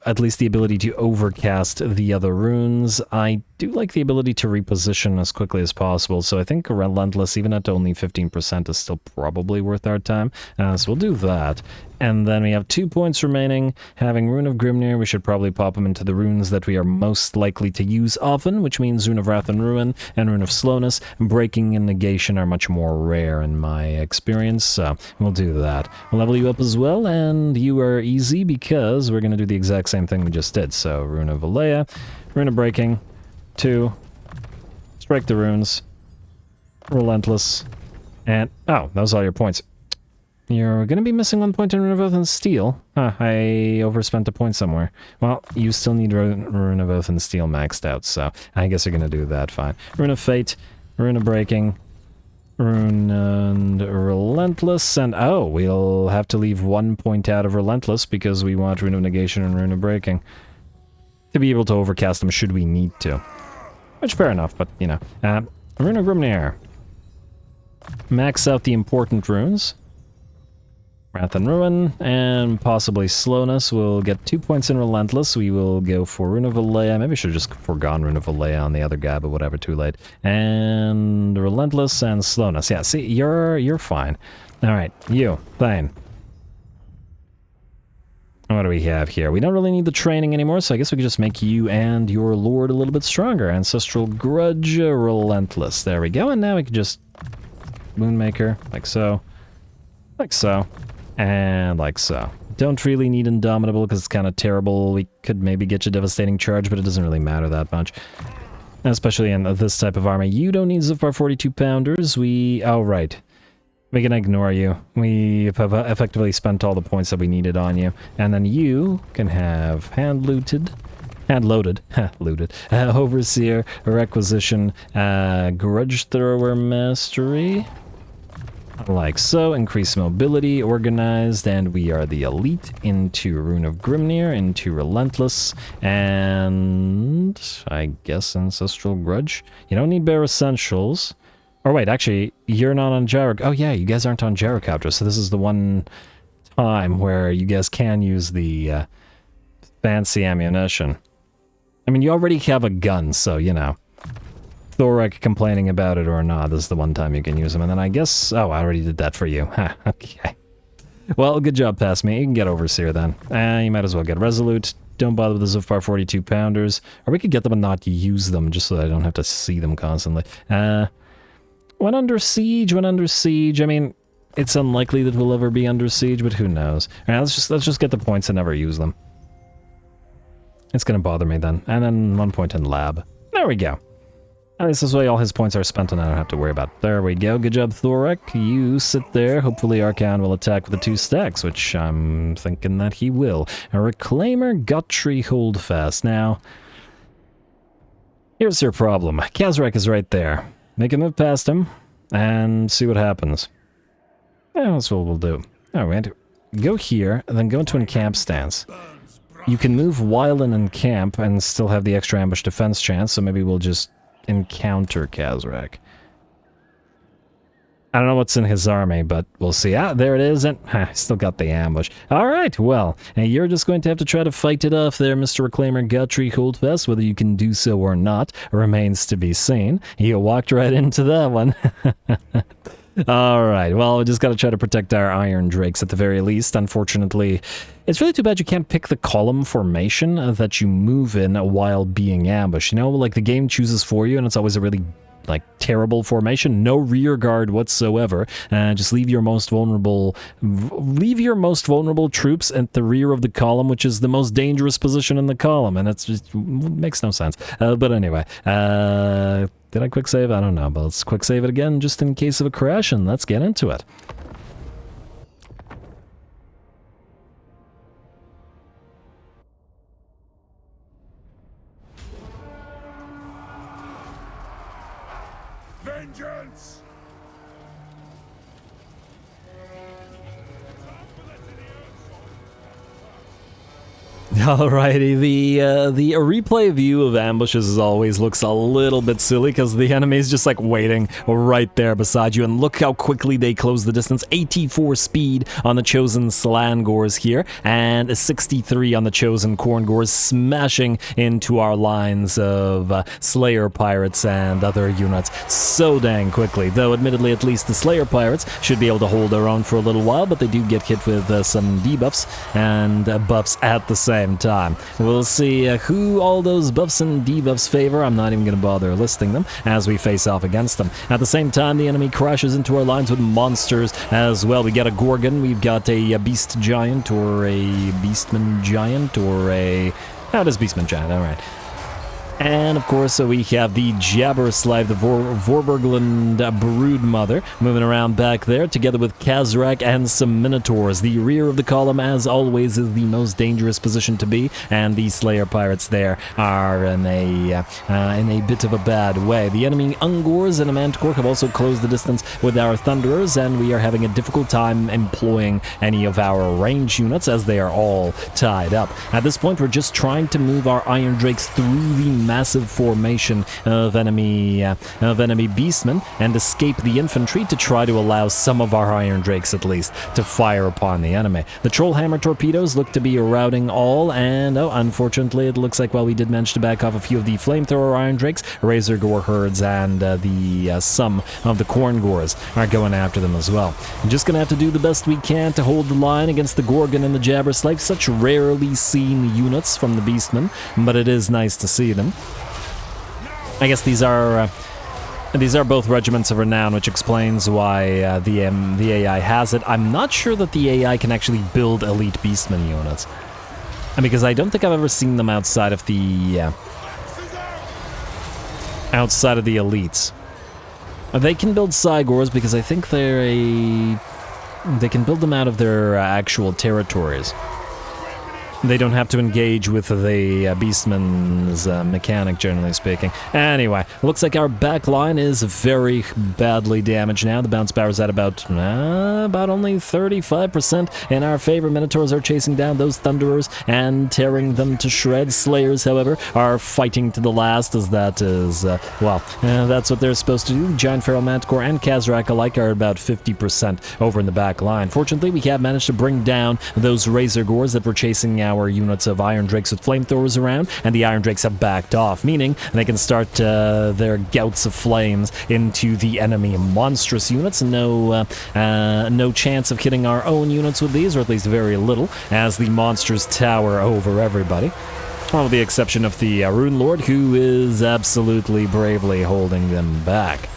at least the ability to overcast the other runes. I do like the ability to reposition as quickly as possible, so I think Relentless, even at only 15%, is still probably worth our time. So we'll do that. And then we have 2 points remaining. Having Rune of Grimnir, we should probably pop them into the runes that we are most likely to use often, which means Rune of Wrath and Ruin, and Rune of Slowness. Breaking and Negation are much more rare in my experience, so we'll do that. We'll level you up as well, and you are easy because we're going to do the exact same thing we just did. So Rune of Valea, Rune of Breaking, 2, strike the runes, Relentless, and... Oh, that was all your points. You're gonna be missing 1 point in Rune of Oath and Steel. Huh, I overspent a point somewhere. Well, you still need Rune of Oath and Steel maxed out, so I guess you're gonna do that fine. Rune of Fate, Rune of Breaking, Rune and Relentless, and oh, we'll have to leave 1 point out of Relentless because we want Rune of Negation and Rune of Breaking to be able to overcast them should we need to. Which, fair enough, but, you know. Rune of Grimhammer. Max out the important runes. Wrath and Ruin, and possibly Slowness. We'll get 2 points in Relentless. We will go for Rune of Alea. Maybe I should have just forgone Rune of Alea on the other guy, but whatever, too late. And Relentless and Slowness. Yeah, see, you're fine. Alright, you, Thane. What do we have here? We don't really need the training anymore, so I guess we could just make you and your lord a little bit stronger. Ancestral Grudge, Relentless. There we go, and now we can just Moonmaker, like so. Like so. And like so. Don't really need Indomitable because it's kind of terrible. We could maybe get you Devastating Charge, but it doesn't really matter that much. Especially in this type of army. You don't need Zharr 42 pounders. Oh, right. We can ignore you. We have effectively spent all the points that we needed on you. And then you can have hand-loaded, Overseer, Requisition, Grudge Thrower Mastery. Like so, increase mobility, organized, and we are the elite into Rune of Grimnir, into Relentless, and I guess Ancestral Grudge. You don't need Bare Essentials. Or wait, actually, you're not on Gyrocopter. Oh yeah, you guys aren't on Gyrocopter, so this is the one time where you guys can use the fancy ammunition. I mean, you already have a gun, so, you know. Thorek complaining about it or not, this is the one time you can use them. And then I guess... Oh, I already did that for you. Huh, okay. Well, good job, past me. You can get Overseer then. You might as well get Resolute. Don't bother with the Zharr 42 pounders. Or we could get them and not use them, just so that I don't have to see them constantly. When under siege, I mean, it's unlikely that we'll ever be under siege, but who knows. Alright, let's just get the points and never use them. It's gonna bother me then. And then 1 point in lab. There we go. At least this way all his points are spent and I don't have to worry about it. There we go. Good job, Thorek. You sit there. Hopefully Arcan will attack with the 2 stacks, which I'm thinking that he will. A Reclaimer, Guthrie, Holdfast. Now, here's your problem. Kazarak is right there. Make a move past him and see what happens. Yeah, that's what we'll do. Alright, go here and then go into encamp stance. You can move while in encamp and still have the extra ambush defense chance, so maybe we'll just encounter Kazarak. I don't know what's in his army, but we'll see. Ah, there it is, and still got the ambush. Alright, well, you're just going to have to try to fight it off there, Mr. Reclaimer Guthrie Holdfast. Whether you can do so or not remains to be seen. You walked right into that one. Alright, well, we just gotta try to protect our Iron Drakes at the very least. Unfortunately, it's really too bad you can't pick the column formation that you move in while being ambushed. You know, like the game chooses for you and it's always a really, like, terrible formation. No rear guard whatsoever. Just leave your most vulnerable troops at the rear of the column, which is the most dangerous position in the column, and it makes no sense. But anyway, did I quick save? I don't know, but let's quick save it again just in case of a crash, and let's get into it. Vengeance! Alrighty, the replay view of ambushes always looks a little bit silly because the enemy's just like waiting right there beside you, and look how quickly they close the distance. 84 speed on the chosen Slangors here, and a 63 on the chosen Korngors, smashing into our lines of Slayer Pirates and other units so dang quickly. Though admittedly, at least the Slayer Pirates should be able to hold their own for a little while, but they do get hit with some debuffs and buffs at the same time. We'll see who all those buffs and debuffs favor. I'm not even going to bother listing them as we face off against them. At the same time, the enemy crashes into our lines with monsters as well. We got a Gorgon, we've got a Beast Giant, or a Beastman Giant, or a... How does Beastman Giant? Alright. And of course, we have the Jabberslave, the Vorburgland Broodmother, moving around back there, together with Kazarak and some Minotaurs. The rear of the column, as always, is the most dangerous position to be, and the Slayer Pirates there are in a bit of a bad way. The enemy Ungors and Manticore have also closed the distance with our Thunderers, and we are having a difficult time employing any of our range units as they are all tied up. At this point, we're just trying to move our Iron Drakes through the massive formation of enemy beastmen and escape the infantry to try to allow some of our Iron Drakes at least to fire upon the enemy. The Trollhammer torpedoes look to be routing all, and unfortunately it looks like while we did manage to back off a few of the Flamethrower Iron Drakes, Razor Gore Herds and some of the Corn Gores are going after them as well. I'm just gonna have to do the best we can to hold the line against the Gorgon and the Jabberslave, such rarely seen units from the Beastmen, but it is nice to see them. I guess these are both regiments of renown, which explains why the AI has it. I'm not sure that the AI can actually build elite beastmen units, and because I don't think I've ever seen them outside of the elites. They can build Cygors because I think they can build them out of their actual territories. They don't have to engage with the Beastman's mechanic, generally speaking. Anyway, looks like our back line is very badly damaged now. The bounce power's at about only 35% in our favor. Minotaurs are chasing down those Thunderers and tearing them to shreds. Slayers, however, are fighting to the last, as that is, that's what they're supposed to do. Giant Feral Manticore and Kazarak alike are about 50% over in the back line. Fortunately, we have managed to bring down those Razor Gores that were chasing our units of Iron Drakes with flamethrowers around, and the Iron Drakes have backed off, meaning they can start their gouts of flames into the enemy monstrous units. No chance of hitting our own units with these, or at least very little, as the monsters tower over everybody. Well, with the exception of the Rune Lord, who is absolutely bravely holding them back.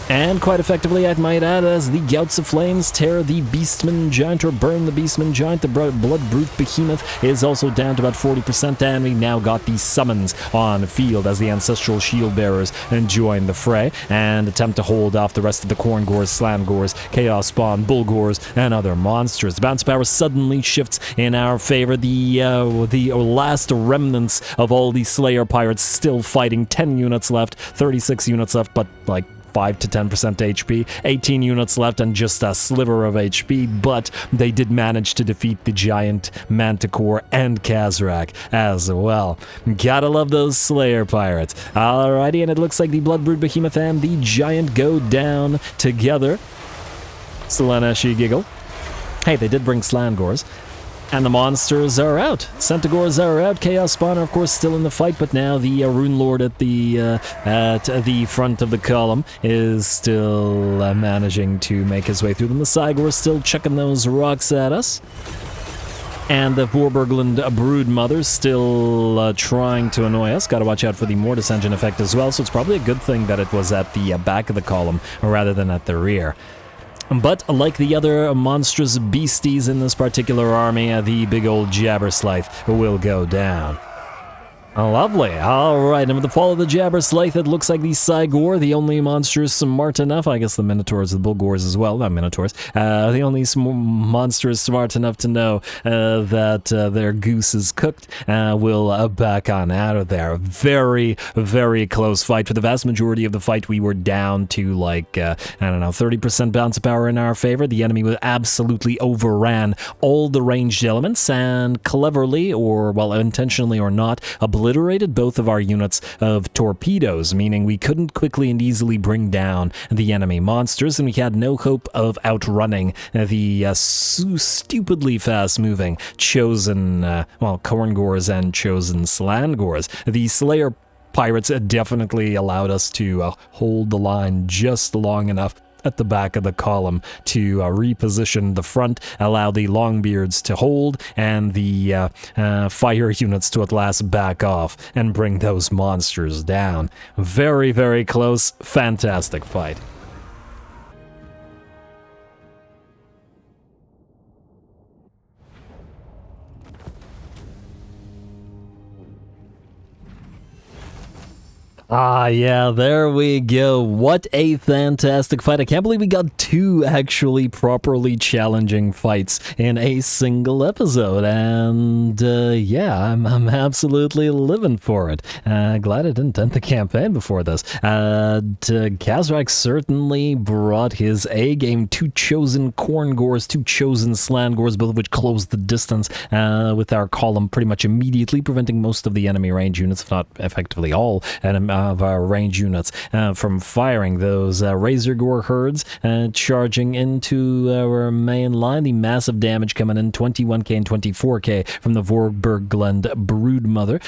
And quite effectively, I might add, as the Gouts of Flames tear the Beastman Giant, or burn the Beastman Giant, the Blood Brute Behemoth is also down to about 40%, and we now got the summons on field as the Ancestral Shield Bearers join the fray and attempt to hold off the rest of the Corn Gores, Slam Gores, Chaos Spawn, Bull Gores, and other monsters. The bounce power suddenly shifts in our favor. The last remnants of all the Slayer Pirates still fighting. 10 units left, 36 units left, but like 5 to 10% HP, 18 units left and just a sliver of HP, but they did manage to defeat the Giant Manticore and Kazarak as well. Gotta love those Slayer Pirates. Alrighty, and it looks like the Blood Brute Behemoth and the Giant go down together. Selena, she giggle. Hey, they did bring Slangors. And the monsters are out. Centaurs are out. Chaos Spawn are, of course, still in the fight, but now the Rune Lord at the front of the column is still managing to make his way through them. The Cygors still chucking those rocks at us. And the Vorburgland Broodmother still trying to annoy us. Gotta watch out for the Mortis Engine effect as well, so it's probably a good thing that it was at the back of the column rather than at the rear. But like the other monstrous beasties in this particular army, the big old Jabberslave will go down. Lovely. Alright, and with the fall of the Jabberslave, it looks like the Cygor, the only monsters smart enough, I guess the Minotaurs, the Bullgors as well, not Minotaurs, the only monsters smart enough to know that their goose is cooked, will back on out of there. Very, very close fight. For the vast majority of the fight, we were down to like, 30% bounce power in our favor. The enemy was absolutely overran all the ranged elements and cleverly, or, well, intentionally or not, obliterated both of our units of torpedoes, meaning we couldn't quickly and easily bring down the enemy monsters, and we had no hope of outrunning the stupidly fast-moving chosen, Corngors and chosen Slangors. The Slayer Pirates definitely allowed us to hold the line just long enough at the back of the column to reposition the front, allow the Longbeards to hold, and the fire units to at last back off and bring those monsters down. Very, very close. Fantastic fight. Ah, yeah, there we go. What a fantastic fight. I can't believe we got 2 actually properly challenging fights in a single episode. And, yeah, I'm absolutely living for it. Glad I didn't end the campaign before this. Karaz certainly brought his A-game. 2 chosen corn gores, 2 chosen slan gores, both of which closed the distance with our column pretty much immediately, preventing most of the enemy range units, if not effectively all of our range units from firing those Razor Gore herds charging into our main line. The massive damage coming in, 21k and 24k from the Vorburgland Broodmother,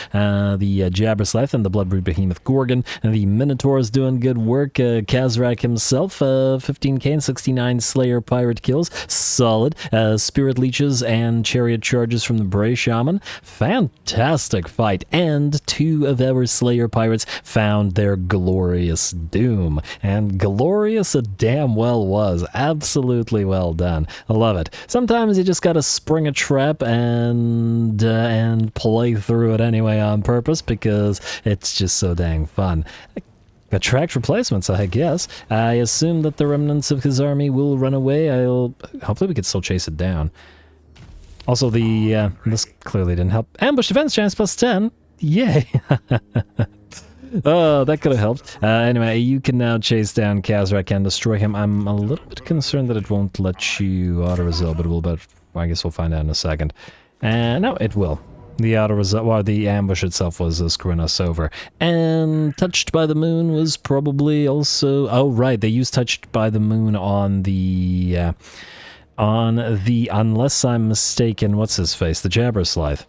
the Jabberslath and the Bloodbrood Behemoth Gorgon, and the Minotaur is doing good work. Karaz himself, 15k and 69 Slayer Pirate kills, solid. Spirit Leeches and Chariot Charges from the Bray Shaman, fantastic fight, and 2 of our Slayer Pirates found their glorious doom, and glorious it damn well was. Absolutely well done. I love it. Sometimes you just gotta spring a trap and play through it anyway on purpose because it's just so dang fun. Attract replacements, I guess. I assume that the remnants of his army will run away. Hopefully we can still chase it down. Also, this clearly didn't help. Ambush defense chance +10. Yay! Oh, that could have helped. Anyway, you can now chase down Karaz and destroy him. I'm a little bit concerned that it won't let you auto-resolve, but I guess we'll find out in a second. No, it will. The auto-resolve, well, the ambush itself was screwing us over. And Touched by the Moon was probably also... Oh, right, they used Touched by the Moon on the, unless I'm mistaken, what's his face? The Jabberslath.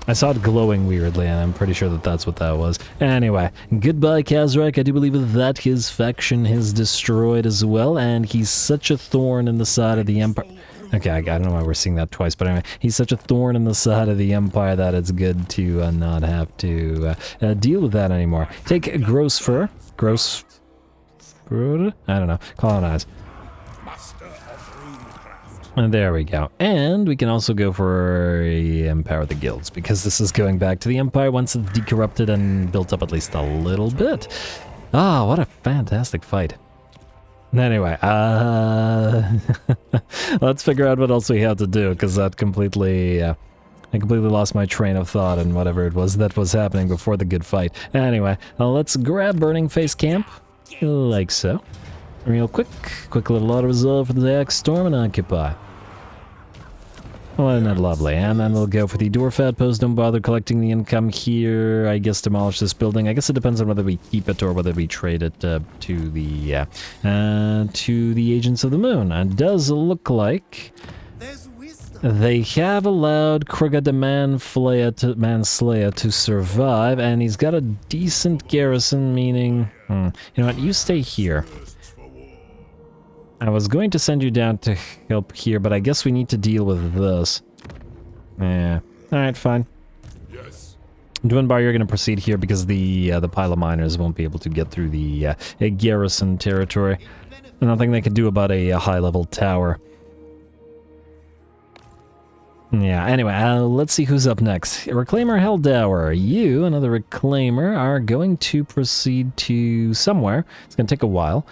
I saw it glowing weirdly, and I'm pretty sure that that's what that was. Anyway, goodbye, Karaz. I do believe that his faction is destroyed as well, and he's such a thorn in the side of the Empire. Okay, I don't know why we're seeing that twice, but anyway, he's such a thorn in the side of the Empire that it's good to not have to deal with that anymore. Take Grossfurre. Grossfurre? I don't know. Colonize. And there we go. And we can also go for Empower the Guilds, because this is going back to the Empire once it's decorrupted and built up at least a little bit. Ah, what a fantastic fight. Anyway, let's figure out what else we have to do, because that completely... I completely lost my train of thought and whatever it was that was happening before the good fight. Anyway, let's grab Burning Face Camp, like so. Real quick little auto-resolve for the Axe Storm and Occupy. Well, isn't that lovely? And then we'll go for the Dwarf Outpost. Don't bother collecting the income here. I guess demolish this building. I guess it depends on whether we keep it or whether we trade it to the Agents of the Moon. And it does look like they have allowed Kugath the Manslayer to survive, and he's got a decent garrison, meaning... You know what, you stay here. I was going to send you down to help here, but I guess we need to deal with this. Yeah. Alright, fine. Yes. Dwinbar, you're going to proceed here because the pile of miners won't be able to get through the garrison territory. Nothing they can do about a high-level tower. Yeah, anyway, let's see who's up next. Reclaimer Helldower. You, another Reclaimer, are going to proceed to somewhere. It's going to take a while.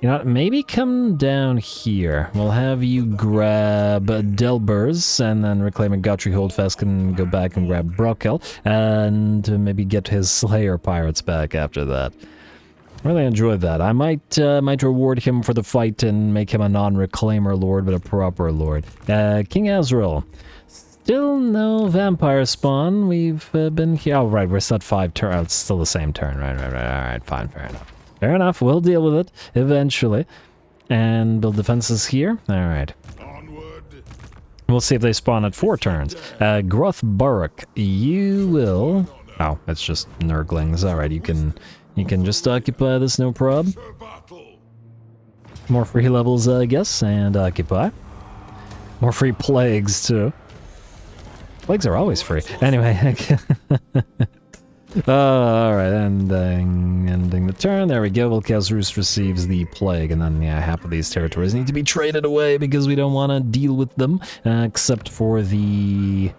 You know what, maybe come down here. We'll have you grab Delbers, and then Reclaimer Godfrey Holdfast can go back and grab Brockel, and maybe get his Slayer Pirates back after that. Really enjoyed that. I might reward him for the fight and make him a non-Reclaimer Lord, but a proper Lord. King Azrael. Still no vampire spawn. We've been here. Oh, right, we're still at 5 turns. Oh, it's still the same turn. Right. Alright, fine, fair enough. Fair enough, we'll deal with it eventually. And build defenses here. Alright. We'll see if they spawn at 4 turns. Grothbaruk, you will... Oh, it's just Nurglings. Alright, you can just occupy this, no prob. More free levels, I guess, and occupy. More free plagues, too. Plagues are always free. Anyway, alright, ending the turn. There we go. Volkazrus receives the plague, and then, yeah, half of these territories need to be traded away because we don't want to deal with them, except for the...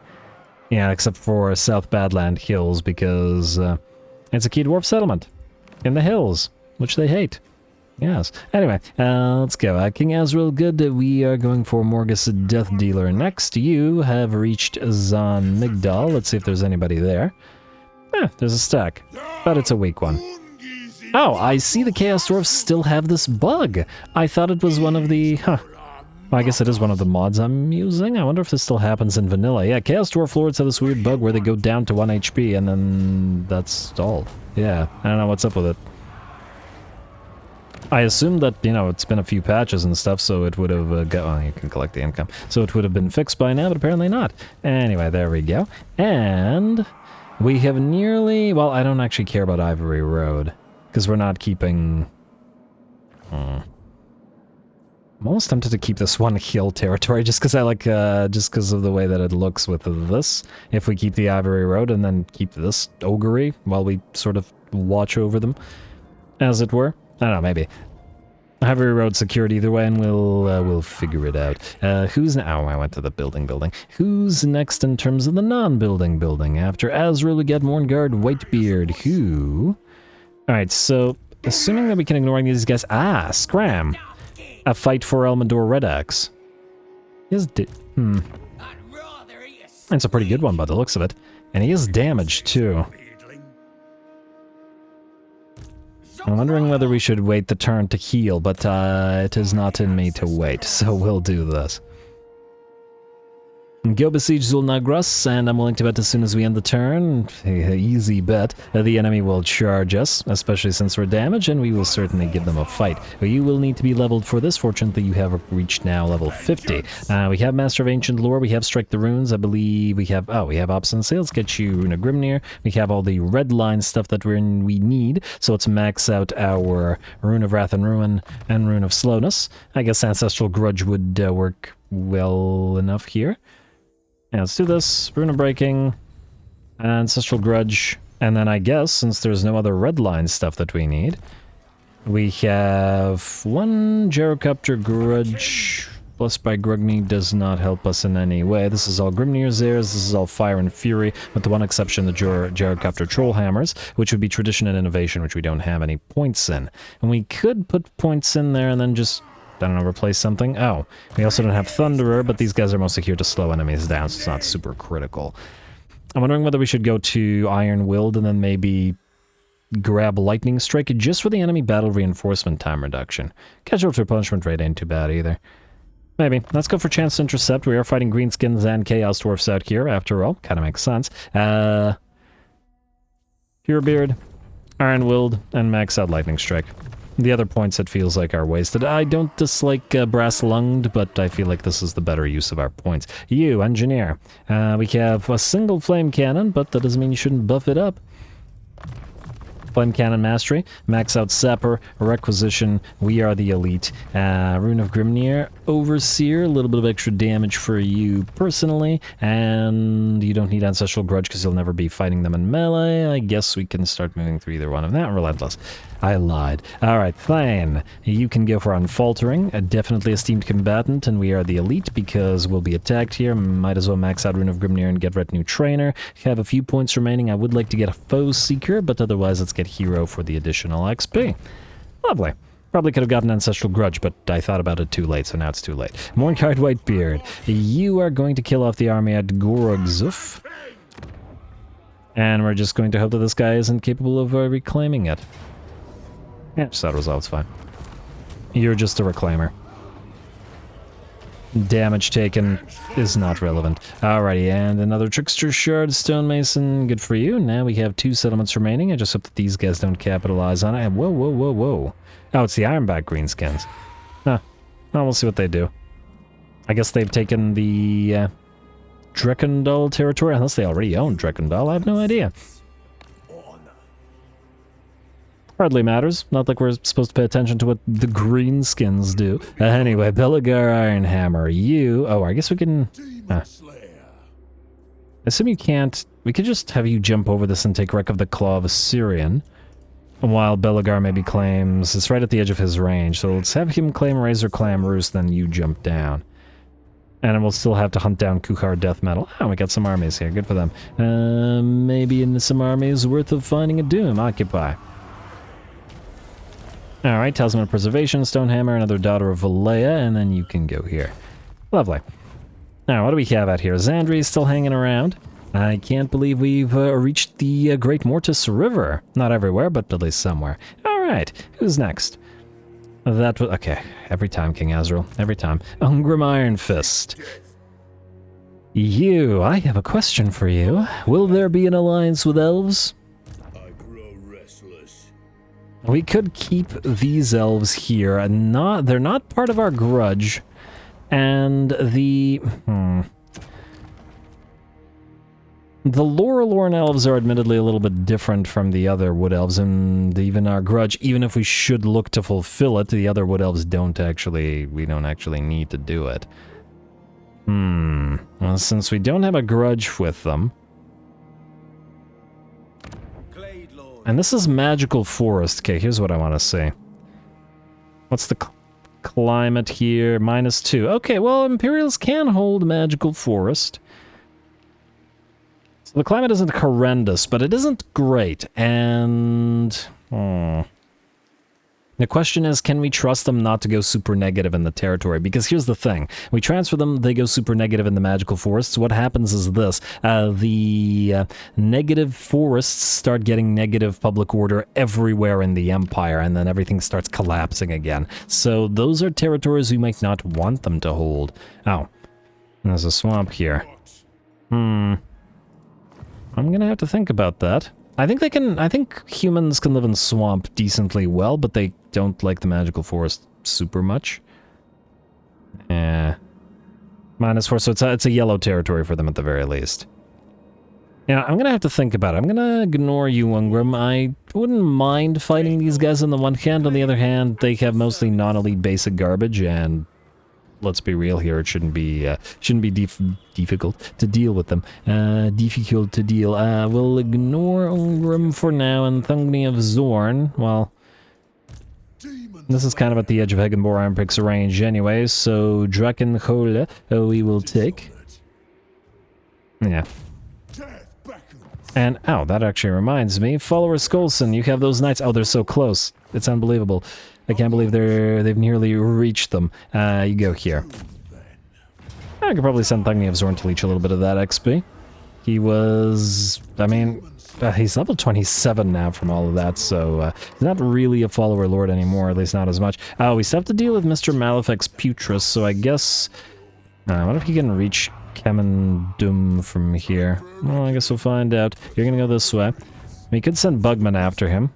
Yeah, except for South Badland Hills, because It's a key dwarf settlement. In the hills, which they hate. Yes. Anyway, let's go. King Azrael, good. We are going for Morgus Death Dealer next. You have reached Zon Migdal. Let's see if there's anybody there. There's a stack, but it's a weak one. Oh, I see the Chaos Dwarfs still have this bug. I thought it was one of the... Well, I guess it is one of the mods I'm using. I wonder if this still happens in vanilla. Yeah, Chaos Dwarf Lords have this weird bug where they go down to 1 HP and then that's all. Yeah, I don't know what's up with it. I assume that, you know, it's been a few patches and stuff, so it would have well, you can collect the income. So it would have been fixed by now, but apparently not. Anyway, there we go. And we have nearly... Well, I don't actually care about Ivory Road, because we're not keeping... I'm almost tempted to keep this one hill territory, just because I like, just because of the way that it looks with this. If we keep the Ivory Road and then keep this Ogre while we sort of watch over them, as it were. I don't know, maybe. Ivory Road secured either way, and we'll figure it out. Who's now? Oh, I went to the building. Who's next in terms of the non-building building? After Azrael, we get Mournguard Whitebeard, who... Alright, so, assuming that we can ignore these guys... Ah, Scram! A fight for Elmador Red Axe. It's a pretty good one by the looks of it. And he is damaged, too. I'm wondering whether we should wait the turn to heal, but it is not in me to wait, so we'll do this. Go besiege Zul'Nagras, and I'm willing to bet as soon as we end the turn, easy bet, the enemy will charge us, especially since we're damaged, and we will certainly give them a fight. You will need to be leveled for this. Fortunately, you have reached now level 50. We have Master of Ancient Lore, we have Strike the Runes, I believe we have... Oh, we have Obstinacy. Let's get you Runa Grimnir. We have all the red line stuff that we need, so let's max out our Rune of Wrath and Ruin and Rune of Slowness. I guess Ancestral Grudge would work well enough here. Yeah, let's do this. Rune of Breaking, Ancestral Grudge, and then I guess, since there's no other red line stuff that we need, we have one Gyrocopter Grudge, blessed by Grugni, does not help us in any way. This is all Grimnir's Airs, this is all Fire and Fury, with the one exception, the Gyrocopter Trollhammers, which would be Tradition and Innovation, which we don't have any points in. And we could put points in there and then just... I don't know, replace something? Oh, we also don't have Thunderer, but these guys are mostly here to slow enemies down, so it's not super critical. I'm wondering whether we should go to Iron Willed and then maybe grab Lightning Strike just for the enemy battle reinforcement time reduction. Casualty punishment rate ain't too bad either. Maybe. Let's go for Chance to Intercept. We are fighting Greenskins and Chaos Dwarfs out here, after all. Kind of makes sense. Purebeard, Iron Willed, and max out Lightning Strike. The other points, it feels like, are wasted. I don't dislike Brass Lunged, but I feel like this is the better use of our points. You, Engineer. We have a single Flame Cannon, but that doesn't mean you shouldn't buff it up. Flame Cannon Mastery, max out Sapper, Requisition, we are the elite. Rune of Grimnir, Overseer, a little bit of extra damage for you personally, and you don't need Ancestral Grudge because you'll never be fighting them in melee. I guess we can start moving through either one of that. Relentless. I lied. Alright, Thane, you can go for Unfaltering, definitely esteemed combatant, and we are the elite because we'll be attacked here. Might as well max out Rune of Grimnir and get Retinue Trainer. Have a few points remaining. I would like to get a Foe Seeker, but otherwise let's get Hero for the additional XP. Lovely. Probably could have gotten Ancestral Grudge, but I thought about it too late, so now it's too late. Mournguard Whitebeard, you are going to kill off the army at Gorogzuf. And we're just going to hope that this guy isn't capable of reclaiming it. Yeah, just that resolves fine. You're just a reclaimer. Damage taken is not relevant. Alrighty, and another Trickster Shard, Stonemason, good for you. Now we have 2 settlements remaining. I just hope that these guys don't capitalize on it. Whoa, whoa, whoa, whoa. Oh, it's the Ironback Greenskins. Huh. Well, we'll see what they do. I guess they've taken the Drekendal territory, unless they already own Drekendal. I have no idea. Hardly matters. Not like we're supposed to pay attention to what the Greenskins do. Anyway, Belagar Ironhammer, you... Oh, I guess we can... I assume you can't... We could just have you jump over this and take wreck of the Claw of Assyrian. While Belagar maybe claims... It's right at the edge of his range, so let's have him claim Razor Clam Roost, then you jump down. And we'll still have to hunt down Kugath death metal. Oh, we got some armies here. Good for them. Maybe in some armies worth of finding a doom. Occupy. Alright, Talisman of Preservation, Stonehammer, another Daughter of Valea, and then you can go here. Lovely. Now, what do we have out here? Xandri's still hanging around. I can't believe we've reached the Great Mortis River. Not everywhere, but at least somewhere. Alright, who's next? That was... Okay, every time, King Azrael. Every time. Ungrim Iron Fist. I have a question for you. Will there be an alliance with elves? I grow restless. We could keep these elves here, and they're not part of our grudge. And the Lorelorn elves are admittedly a little bit different from the other wood elves, and even our grudge, even if we should look to fulfill it, the other wood elves we don't actually need to do it. Well, since we don't have a grudge with them, and this is magical forest. Okay, here's what I want to see. What's the climate here? -2. Okay, well, Imperials can hold magical forest. So the climate isn't horrendous, but it isn't great, and... The question is, can we trust them not to go super negative in the territory? Because here's the thing. We transfer them, they go super negative in the magical forests. What happens is this. The negative forests start getting negative public order everywhere in the Empire, and then everything starts collapsing again. So those are territories we might not want them to hold. Oh, there's a swamp here. I'm gonna have to think about that. I think humans can live in swamp decently well, but they don't like the magical forest super much. -4, so it's a yellow territory for them at the very least. Yeah, I'm gonna have to think about it. I'm gonna ignore you, Ungrim. I wouldn't mind fighting these guys on the one hand. On the other hand, they have mostly non-elite basic garbage, and let's be real here, it shouldn't be difficult to deal with them. Difficult to deal. We'll ignore Ungrim for now, and Thungni of Zorn, well, this is kind of at the edge of Hegenbor Ironpick's range anyway, so Drakenhole we will take. Yeah. And, oh, that actually reminds me, Follower Skolson, you have those knights. Oh, they're so close. It's unbelievable. I can't believe they've nearly reached them. You go here. I could probably send Thungni of Zorn to leech a little bit of that XP. He was... I mean, he's level 27 now from all of that, so he's not really a follower lord anymore, at least not as much. We still have to deal with Mr. Malefex Putris, so I guess... what if he can reach Kemendum from here? Well, I guess we'll find out. You're gonna go this way. We could send Bugman after him.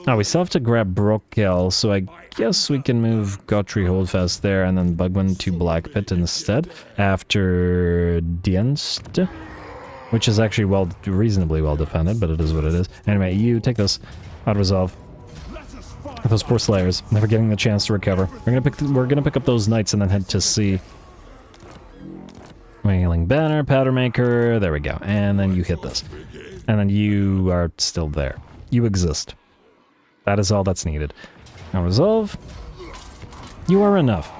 Oh, we still have to grab Brokel, so I guess we can move Gottri Holdfast there and then Bugman to Black Pit instead after Dienst, which is actually reasonably well defended, but it is what it is. Anyway, you take this. Odd resolve. Those poor Slayers, never getting the chance to recover. We're gonna pick up those knights and then head to sea. Wailing Banner, Powdermaker, there we go. And then you hit this. And then you are still there. You exist. That is all that's needed. Now resolve. You are enough.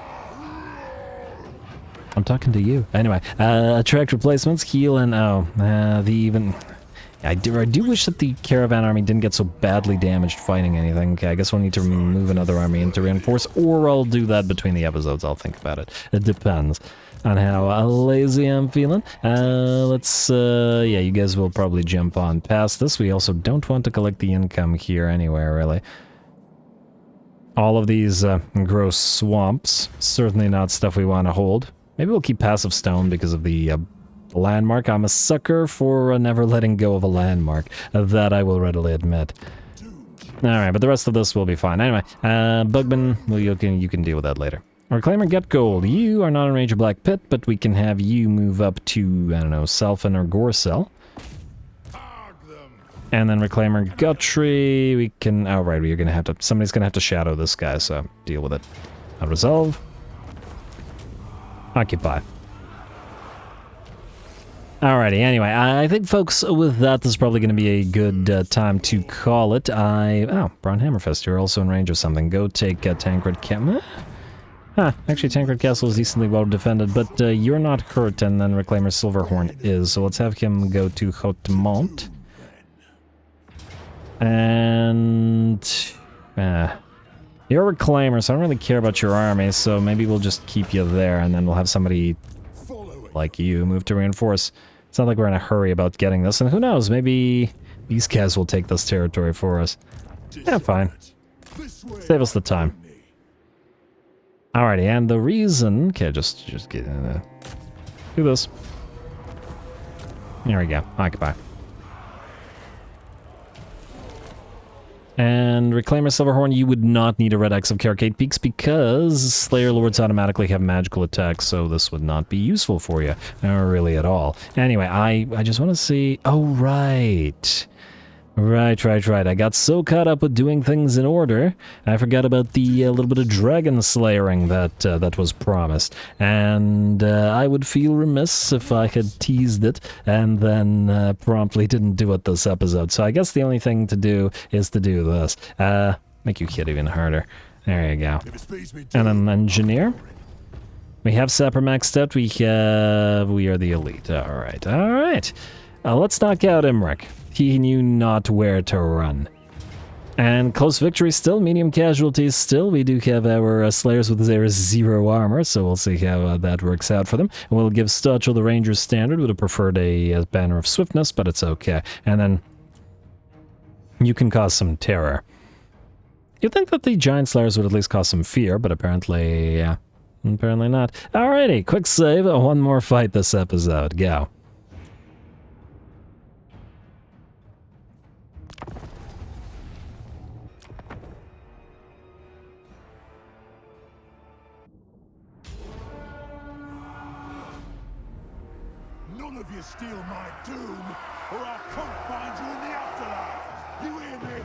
I'm talking to you. Anyway, attract replacements, heal, and I do wish that the caravan army didn't get so badly damaged fighting anything. Okay, I guess we'll need to move another army in to reinforce, or I'll do that between the episodes. I'll think about it. It depends on how lazy I'm feeling. Yeah, you guys will probably jump on past this. We also don't want to collect the income here anywhere, really. All of these gross swamps, certainly not stuff we want to hold. Maybe we'll keep Passive Stone because of the landmark. I'm a sucker for never letting go of a landmark. That I will readily admit. Alright, but the rest of this will be fine. Anyway, Bugman, well, you can deal with that later. Reclaimer, get gold. You are not in range of Black Pit, but we can have you move up to, I don't know, Salfin or Gorsel. And then Reclaimer Guthrie, we can... Oh, right, we're gonna have to... Somebody's gonna have to shadow this guy, so deal with it. I'll resolve. Occupy. Alrighty, anyway, I think, folks, with that, this is probably going to be a good time to call it. Oh, Braun Hammerfest, you're also in range of something. Go take Tancred Kemma. Huh, actually Tancred Castle is decently well defended, but you're not hurt, and then Reclaimer Silverhorn is, so let's have him go to Haute-Mont. And... you're a Reclaimer, so I don't really care about your army, so maybe we'll just keep you there, and then we'll have somebody like you move to reinforce. It's not like we're in a hurry about getting this, and who knows, maybe these guys will take this territory for us. Yeah, fine. Save us the time. Alrighty, and the reason... Okay, just get do this. There we go. Occupy. And Reclaimer Silverhorn, you would not need a Red X of Caracate Peaks because Slayer Lords automatically have magical attacks, so this would not be useful for you. Really at all. Anyway, I just want to see... Oh, right. Right. I got so caught up with doing things in order, I forgot about the little bit of dragon slayering that was promised. And I would feel remiss if I had teased it and then promptly didn't do it this episode. So I guess the only thing to do is to do this. Make you hit even harder. There you go. And an engineer. We have Sapper maxed out. We are the elite. Alright. Let's knock out Imrik. He knew not where to run. And close victory still, medium casualties still. We do have our Slayers with their 0 armor, so we'll see how that works out for them. And we'll give Stutchel the Ranger's standard. Would have preferred a banner of swiftness, but it's okay. And then you can cause some terror. You'd think that the Giant Slayers would at least cause some fear, but apparently not. Alrighty, quick save. One more fight this episode. Go. None of you steal my doom, or I'll come find you in the afterlife. You hear me?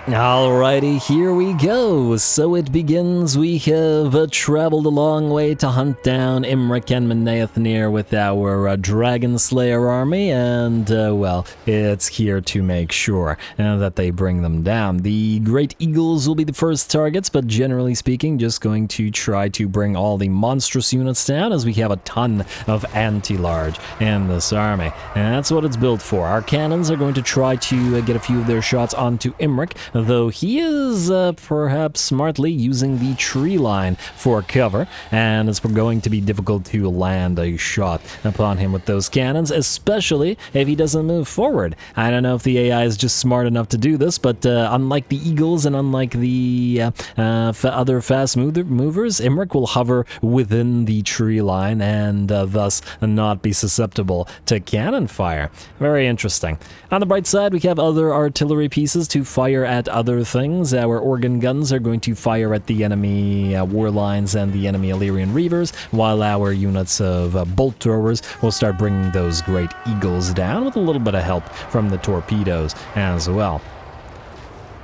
Alrighty, here we go. So it begins. We have traveled a long way to hunt down Imrik and Menaethnir with our Dragon Slayer army, and, well, it's here to make sure that they bring them down. The Great Eagles will be the first targets, but generally speaking, just going to try to bring all the monstrous units down, as we have a ton of anti-large in this army, and that's what it's built for. Our cannons are going to try to get a few of their shots onto Imrik, though he is perhaps smartly using the tree line for cover, and it's going to be difficult to land a shot upon him with those cannons, especially if he doesn't move forward. I don't know if the AI is just smart enough to do this, but unlike the Eagles and unlike the other fast movers, Imrik will hover within the tree line and thus not be susceptible to cannon fire. Very interesting. On the bright side, we have other artillery pieces to fire at other things. Our organ guns are going to fire at the enemy warlines and the enemy Illyrian Reavers, while our units of bolt throwers will start bringing those Great Eagles down with a little bit of help from the torpedoes as well.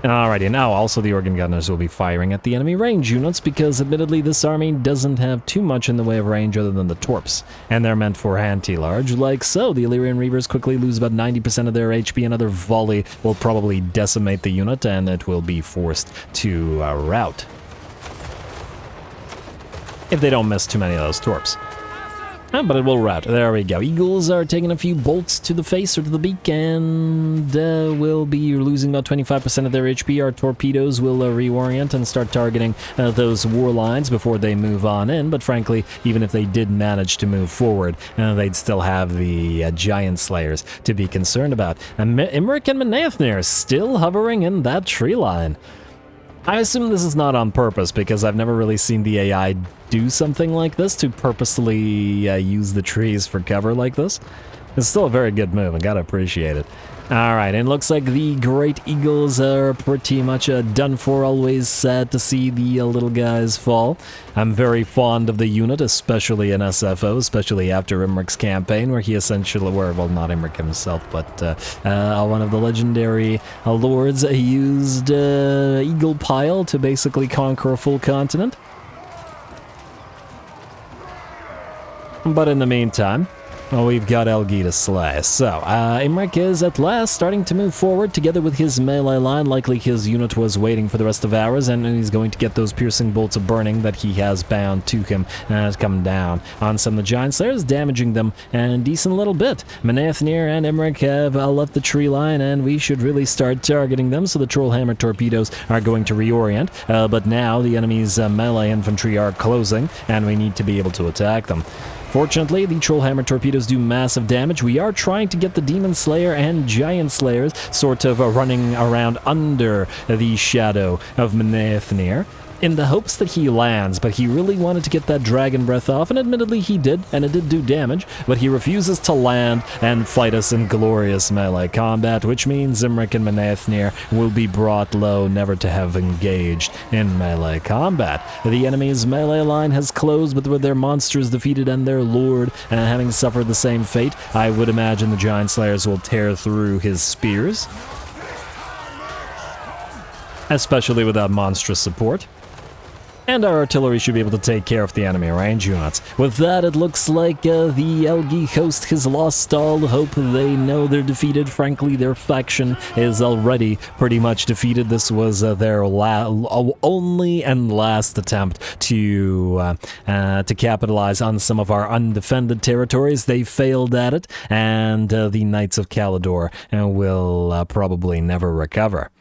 Alrighty, now also the organ gunners will be firing at the enemy range units, because admittedly this army doesn't have too much in the way of range other than the torps, and they're meant for anti-large, like so. The Illyrian Reavers quickly lose about 90% of their HP. Another volley will probably decimate the unit, and it will be forced to rout, if they don't miss too many of those torps. But it will rout. There we go. Eagles are taking a few bolts to the face or to the beak, and will be losing about 25% of their HP. Our torpedoes will reorient and start targeting those war lines before they move on in. But frankly, even if they did manage to move forward, they'd still have the Giant Slayers to be concerned about. Imrik and Menaethnir still hovering in that tree line. I assume this is not on purpose, because I've never really seen the AI do something like this, to purposely use the trees for cover like this. It's still a very good move, I gotta appreciate it. Alright, and it looks like the Great Eagles are pretty much done for. Always sad to see the little guys fall. I'm very fond of the unit, especially in SFO, especially after Imrik's campaign, where he essentially, well, not Imrik himself, but one of the legendary lords used Eagle Pile to basically conquer a full continent. But in the meantime, Well, we've got Elgi to slay. So, Imrik is at last starting to move forward together with his melee line. Likely his unit was waiting for the rest of ours, and he's going to get those piercing bolts of burning that he has bound to him come down on some of the Giant Slayers, damaging them a decent little bit. Menaethnir and Imrik have left the tree line, and we should really start targeting them, so the Trollhammer torpedoes are going to reorient. But now the enemy's melee infantry are closing, and we need to be able to attack them. Fortunately, the Trollhammer torpedoes do massive damage. We are trying to get the Demon Slayer and Giant Slayers sort of running around under the shadow of Menaethnir, in the hopes that he lands, but he really wanted to get that Dragon Breath off, and admittedly he did, and it did do damage, but he refuses to land and fight us in glorious melee combat, which means Imrik and Menaethnir will be brought low, never to have engaged in melee combat. The enemy's melee line has closed, but with their monsters defeated and their lord having suffered the same fate, I would imagine the Giant Slayers will tear through his spears, especially without monstrous support. And our artillery should be able to take care of the enemy range units. With that, it looks like the Elgi host has lost all hope. They know they're defeated. Frankly, their faction is already pretty much defeated. This was their only and last attempt to capitalize on some of our undefended territories. They failed at it, and the Knights of Kalador will probably never recover.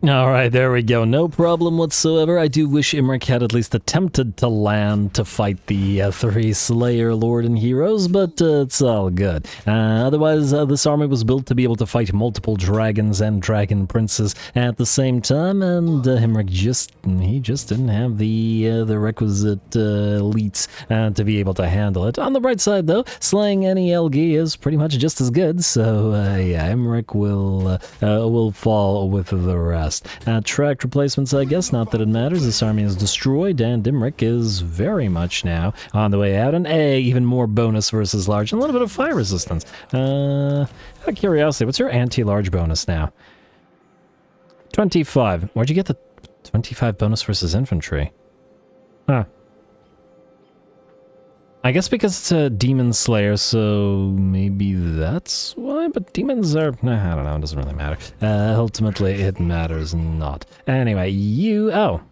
Alright, there we go. No problem whatsoever. I do wish Imrik had at least attempted to land to fight the three Slayer Lord and Heroes, but it's all good. Otherwise, this army was built to be able to fight multiple dragons and dragon princes at the same time, and Imrik just didn't have the requisite elites to be able to handle it. On the bright side, though, slaying any Elgi is pretty much just as good, so yeah, Imrik will fall with the rest. Track replacements, I guess, not that it matters. This army is destroyed, and Imrik is very much now on the way out. And even more bonus versus large, and a little bit of fire resistance. Out of curiosity, what's your anti-large bonus now? 25. Where'd you get the 25 bonus versus infantry? Huh. I guess because it's a Demon Slayer, so maybe that's why, but demons are... I don't know, it doesn't really matter. Ultimately, it matters not. Anyway,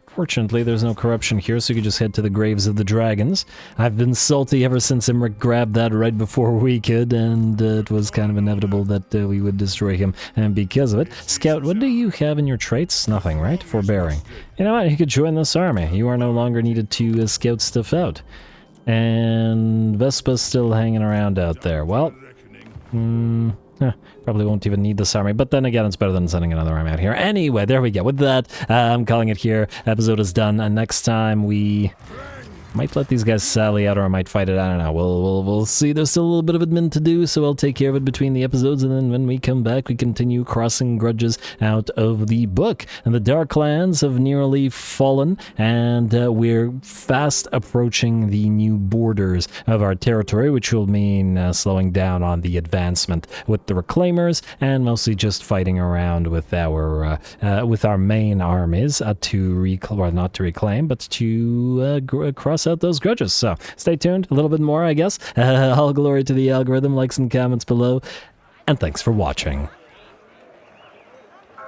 fortunately, there's no corruption here, so you can just head to the graves of the dragons. I've been salty ever since Imrik grabbed that right before we could, and it was kind of inevitable that we would destroy him, and because of it. Scout, what do you have in your traits? Nothing, right? Forbearing. You know what? You could join this army. You are no longer needed to scout stuff out. And Vespa's still hanging around out there. Well, probably won't even need this army, but then again, it's better than sending another army out here. Anyway, there we go. With that, I'm calling it here. Episode is done, and next time we might let these guys sally out, or I might fight it. I don't know. We'll see. There's still a little bit of admin to do, so I'll take care of it between the episodes, and then when we come back, we continue crossing grudges out of the book. And the Dark Lands have nearly fallen, and we're fast approaching the new borders of our territory, which will mean slowing down on the advancement with the Reclaimers, and mostly just fighting around with our main armies not to reclaim, but to cross out those grudges. So stay tuned, a little bit more, I guess. All glory to the algorithm. Likes and comments below, and thanks for watching.